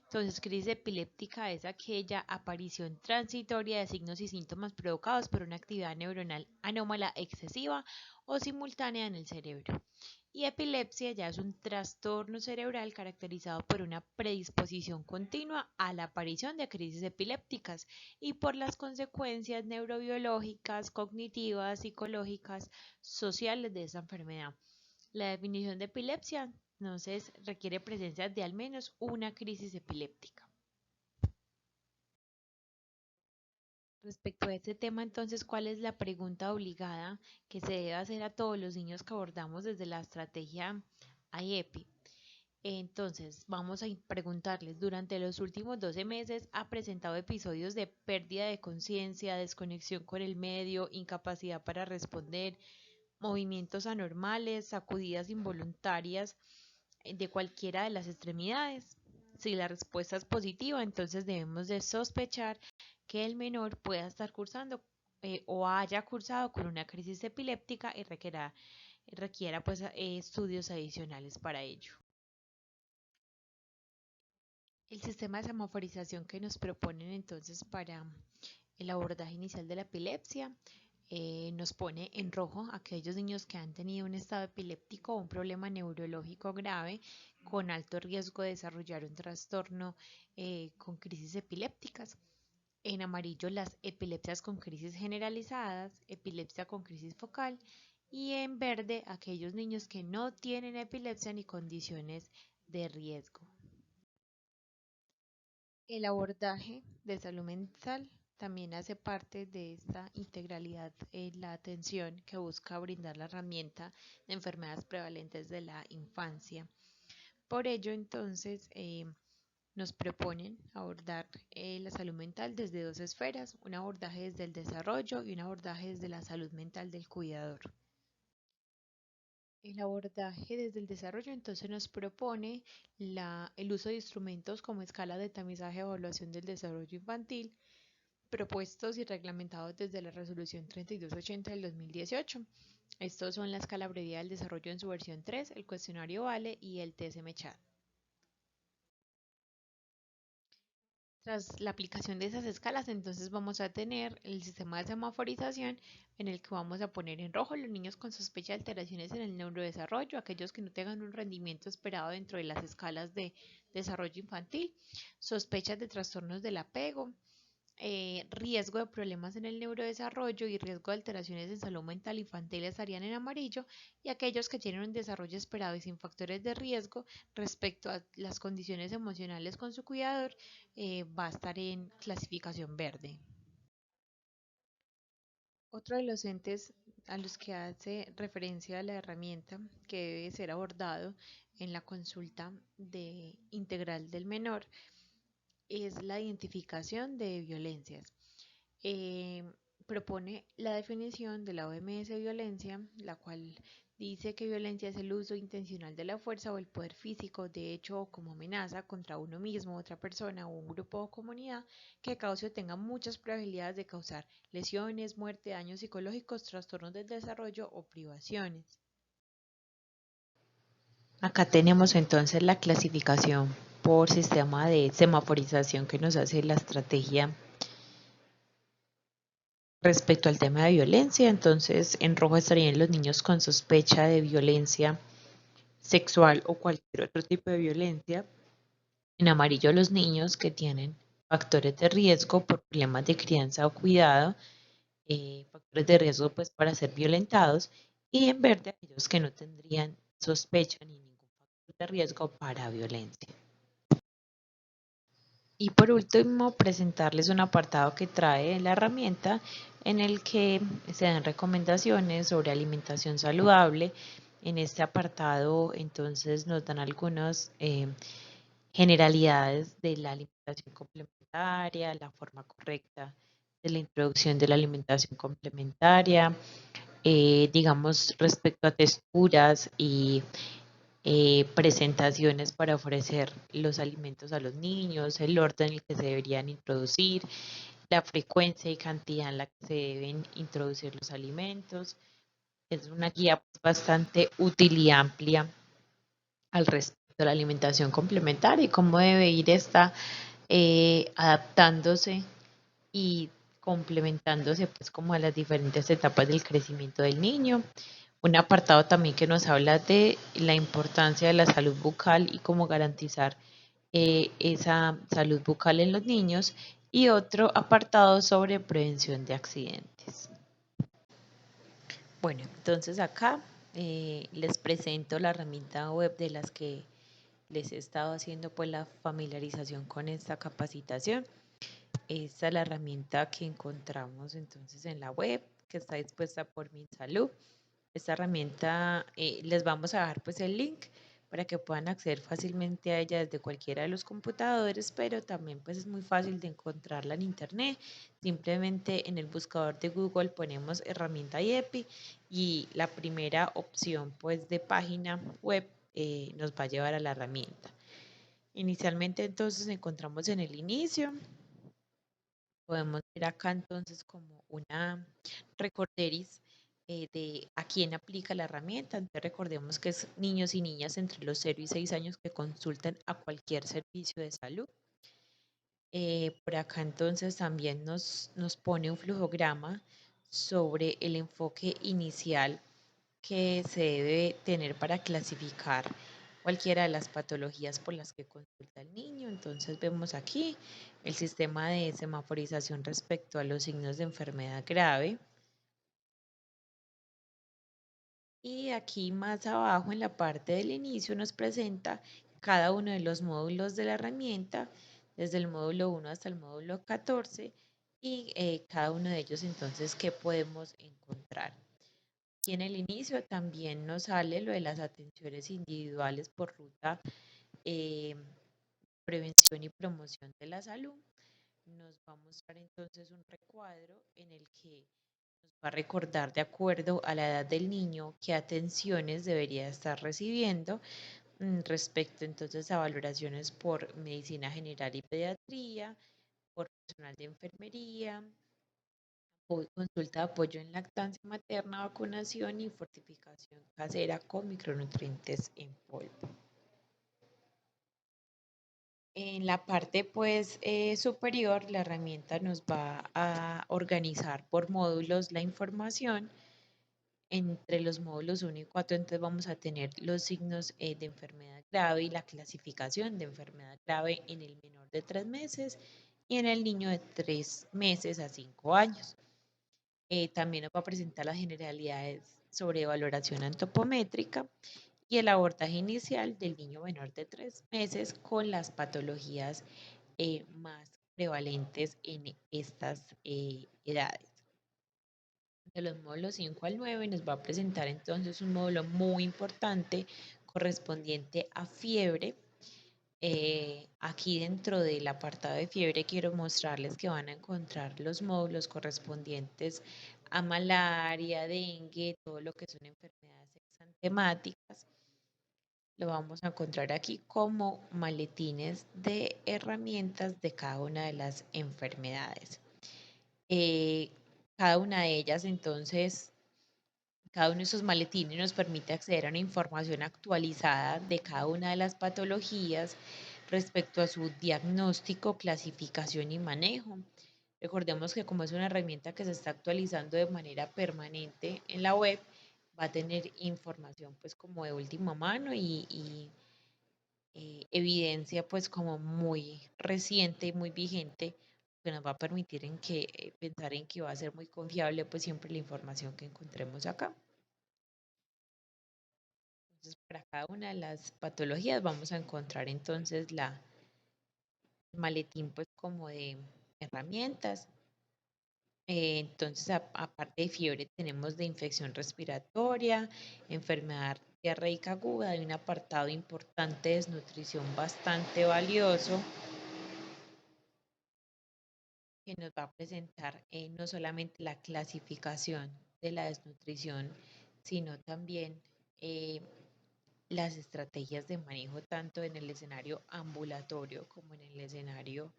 Entonces, crisis epiléptica es aquella aparición transitoria de signos y síntomas provocados por una actividad neuronal anómala excesiva o simultánea en el cerebro. Y epilepsia ya es un trastorno cerebral caracterizado por una predisposición continua a la aparición de crisis epilépticas y por las consecuencias neurobiológicas, cognitivas, psicológicas, sociales de esa enfermedad. La definición de epilepsia entonces requiere presencia de al menos una crisis epiléptica. Respecto a este tema, entonces, ¿cuál es la pregunta obligada que se debe hacer a todos los niños que abordamos desde la estrategia IEPI? Entonces, vamos a preguntarles, durante los últimos 12 meses ha presentado episodios de pérdida de conciencia, desconexión con el medio, incapacidad para responder, movimientos anormales, sacudidas involuntarias de cualquiera de las extremidades. Si la respuesta es positiva, entonces debemos de sospechar que el menor pueda estar cursando o haya cursado con una crisis epiléptica y requiera pues estudios adicionales para ello. El sistema de semaforización que nos proponen entonces para el abordaje inicial de la epilepsia nos pone en rojo aquellos niños que han tenido un estado epiléptico o un problema neurológico grave con alto riesgo de desarrollar un trastorno con crisis epilépticas. En amarillo las epilepsias con crisis generalizadas, epilepsia con crisis focal y en verde aquellos niños que no tienen epilepsia ni condiciones de riesgo. El abordaje de salud mental también hace parte de esta integralidad en la atención que busca brindar la herramienta de enfermedades prevalentes de la infancia. Por ello, entonces, nos proponen abordar la salud mental desde dos esferas, un abordaje desde el desarrollo y un abordaje desde la salud mental del cuidador. El abordaje desde el desarrollo entonces nos propone el uso de instrumentos como escala de tamizaje y evaluación del desarrollo infantil, propuestos y reglamentados desde la resolución 3280 del 2018. Estos son la escala abreviada del desarrollo en su versión 3, el cuestionario VALE y el TSM-CHAT. Tras la aplicación de esas escalas, entonces vamos a tener el sistema de semaforización en el que vamos a poner en rojo los niños con sospecha de alteraciones en el neurodesarrollo, aquellos que no tengan un rendimiento esperado dentro de las escalas de desarrollo infantil, sospechas de trastornos del apego, riesgo de problemas en el neurodesarrollo y riesgo de alteraciones en salud mental infantil estarían en amarillo y aquellos que tienen un desarrollo esperado y sin factores de riesgo respecto a las condiciones emocionales con su cuidador va a estar en clasificación verde. Otro de los entes a los que hace referencia la herramienta que debe ser abordado en la consulta integral del menor es la identificación de violencias. eh, Propone la definición de la OMS violencia, la cual dice que violencia es el uso intencional de la fuerza o el poder físico, de hecho o como amenaza contra uno mismo, otra persona o un grupo o comunidad que cause o tenga muchas probabilidades de causar lesiones, muerte, daños psicológicos, trastornos del desarrollo o privaciones. Acá tenemos entonces la clasificación por sistema de semaforización que nos hace la estrategia respecto al tema de violencia. Entonces, en rojo estarían los niños con sospecha de violencia sexual o cualquier otro tipo de violencia. En amarillo, los niños que tienen factores de riesgo por problemas de crianza o cuidado, factores de riesgo pues para ser violentados. Y en verde, aquellos que no tendrían sospecha ni ningún factor de riesgo para violencia. Y por último, presentarles un apartado que trae la herramienta en el que se dan recomendaciones sobre alimentación saludable. En este apartado, entonces, nos dan algunas generalidades de la alimentación complementaria, la forma correcta de la introducción de la alimentación complementaria, digamos, respecto a texturas y presentaciones para ofrecer los alimentos a los niños, el orden en el que se deberían introducir, la frecuencia y cantidad en la que se deben introducir los alimentos. Es una guía bastante útil y amplia al respecto de la alimentación complementaria y cómo debe ir esta adaptándose y complementándose pues como a las diferentes etapas del crecimiento del niño. Un apartado también que nos habla de la importancia de la salud bucal y cómo garantizar esa salud bucal en los niños, y otro apartado sobre prevención de accidentes. Bueno, entonces acá les presento la herramienta web de las que les he estado haciendo pues la familiarización con esta capacitación. Esta es la herramienta que encontramos entonces en la web, que está dispuesta por MinSalud. Esta herramienta les vamos a dejar pues el link para que puedan acceder fácilmente a ella desde cualquiera de los computadores, pero también pues es muy fácil de encontrarla en internet. Simplemente en el buscador de Google ponemos herramienta IEPI y la primera opción pues de página web nos va a llevar a la herramienta. Inicialmente entonces encontramos en el inicio. Podemos ver acá entonces como una recorderis de a quién aplica la herramienta. Entonces recordemos que es niños y niñas entre los 0 y 6 años que consultan a cualquier servicio de salud. Por acá entonces también nos pone un flujograma sobre el enfoque inicial que se debe tener para clasificar cualquiera de las patologías por las que consulta el niño. Entonces vemos aquí el sistema de semaforización respecto a los signos de enfermedad grave. Y aquí más abajo en la parte del inicio nos presenta cada uno de los módulos de la herramienta, desde el módulo 1 hasta el módulo 14, y cada uno de ellos entonces qué podemos encontrar. Y en el inicio también nos sale lo de las atenciones individuales por ruta, eh, prevención y promoción de la salud. Nos va a mostrar entonces un recuadro en el que nos va a recordar de acuerdo a la edad del niño qué atenciones debería estar recibiendo respecto entonces a valoraciones por medicina general y pediatría, por personal de enfermería, consulta de apoyo en lactancia materna, vacunación y fortificación casera con micronutrientes en polvo. En la parte pues superior, la herramienta nos va a organizar por módulos la información. Entre los módulos 1 y 4 entonces vamos a tener los signos de enfermedad grave y la clasificación de enfermedad grave en el menor de 3 meses y en el niño de 3 meses a 5 años. También nos va a presentar las generalidades sobre valoración antropométrica y el abordaje inicial del niño menor de 3 meses con las patologías más prevalentes en estas edades. De los módulos 5 al 9 nos va a presentar entonces un módulo muy importante correspondiente a fiebre. Aquí dentro del apartado de fiebre quiero mostrarles que van a encontrar los módulos correspondientes a malaria, dengue, todo lo que son enfermedades exantemáticas. Lo vamos a encontrar aquí como maletines de herramientas de cada una de las enfermedades. Eh, cada una de ellas entonces, cada uno de esos maletines nos permite acceder a una información actualizada de cada una de las patologías respecto a su diagnóstico, clasificación y manejo. Recordemos que como es una herramienta que se está actualizando de manera permanente en la web, va a tener información pues como de última mano y evidencia pues como muy reciente y muy vigente, que nos va a permitir pensar en que va a ser muy confiable pues siempre la información que encontremos acá. Entonces para cada una de las patologías vamos a encontrar entonces el maletín pues como de herramientas. Entonces aparte de fiebre tenemos de infección respiratoria, enfermedad diarreica aguda, hay un apartado importante de desnutrición bastante valioso que nos va a presentar no solamente la clasificación de la desnutrición, sino también eh, las estrategias de manejo tanto en el escenario ambulatorio como en el escenario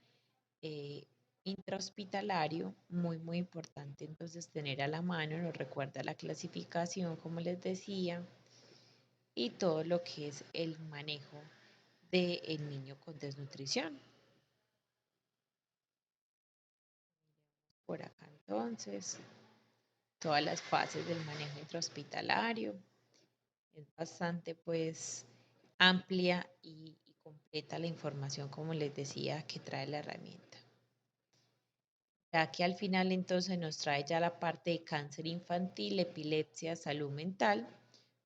eh, intrahospitalario. Muy, muy importante entonces tener a la mano, nos recuerda la clasificación, como les decía, y todo lo que es el manejo del niño con desnutrición. Por acá entonces, todas las fases del manejo intrahospitalario. Es bastante pues amplia y completa la información, como les decía, que trae la herramienta. Ya que al final entonces nos trae ya la parte de cáncer infantil, epilepsia, salud mental,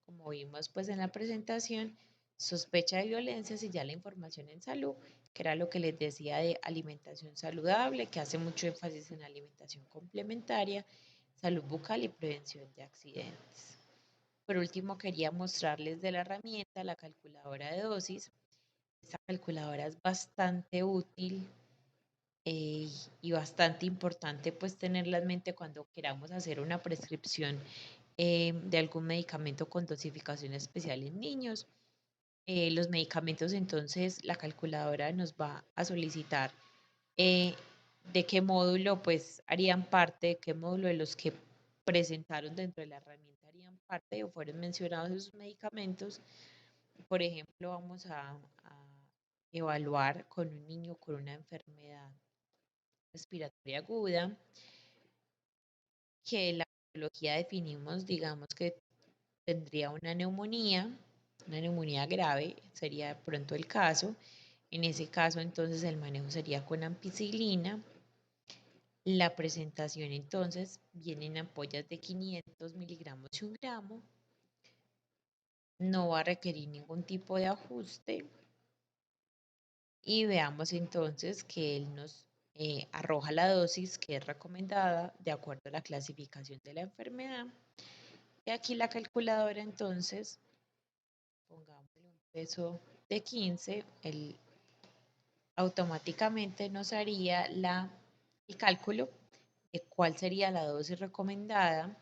como vimos pues en la presentación, sospecha de violencias y ya la información en salud, que era lo que les decía de alimentación saludable, que hace mucho énfasis en alimentación complementaria, salud bucal y prevención de accidentes. Por último, quería mostrarles de la herramienta la calculadora de dosis. Esta calculadora es bastante útil eh, y bastante importante pues tenerla en mente cuando queramos hacer una prescripción de algún medicamento con dosificación especial en niños. Los medicamentos entonces la calculadora nos va a solicitar eh, de qué módulo pues harían parte, de qué módulo de los que presentaron dentro de la herramienta harían parte o fueron mencionados esos medicamentos. Por ejemplo, vamos a evaluar con un niño con una enfermedad respiratoria aguda, que la patología definimos, digamos que tendría una neumonía grave, sería de pronto el caso. En ese caso, entonces, el manejo sería con ampicilina. La presentación, entonces, viene en ampollas de 500 miligramos y 1 gramo. No va a requerir ningún tipo de ajuste. Y veamos entonces que él nos arroja la dosis que es recomendada de acuerdo a la clasificación de la enfermedad. Y aquí la calculadora entonces, pongámosle un peso de 15, él automáticamente nos haría el cálculo de cuál sería la dosis recomendada,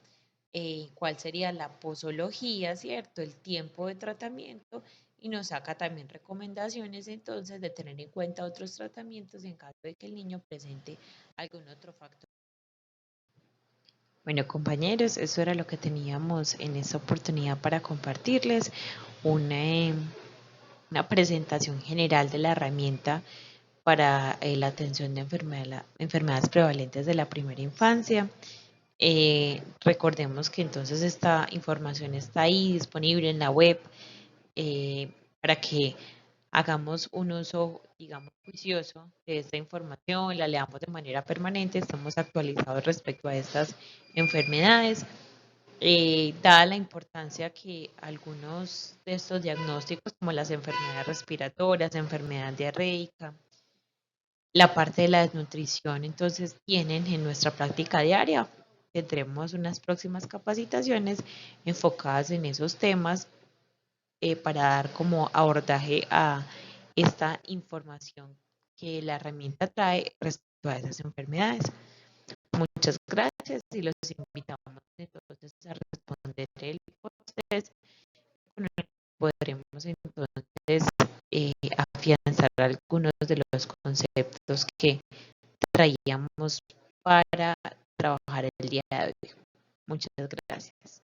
cuál sería la posología, ¿cierto? El tiempo de tratamiento y nos saca también recomendaciones entonces de tener en cuenta otros tratamientos en caso de que el niño presente algún otro factor. Bueno, compañeros, eso era lo que teníamos en esta oportunidad para compartirles una, una presentación general de la herramienta para la atención de enfermedades prevalentes de la primera infancia. Recordemos que entonces esta información está ahí disponible en la web para que hagamos un uso, digamos, juicioso de esta información, la leamos de manera permanente, estamos actualizados respecto a estas enfermedades. Dada la importancia que algunos de estos diagnósticos, como las enfermedades respiratorias, enfermedad diarreica, la parte de la desnutrición, entonces tienen en nuestra práctica diaria, tendremos unas próximas capacitaciones enfocadas en esos temas para dar como abordaje a esta información que la herramienta trae respecto a esas enfermedades. Muchas gracias y los invitamos entonces a responder el post con el que podremos entonces afianzar algunos de los conceptos que traíamos para trabajar el día de hoy. Muchas gracias.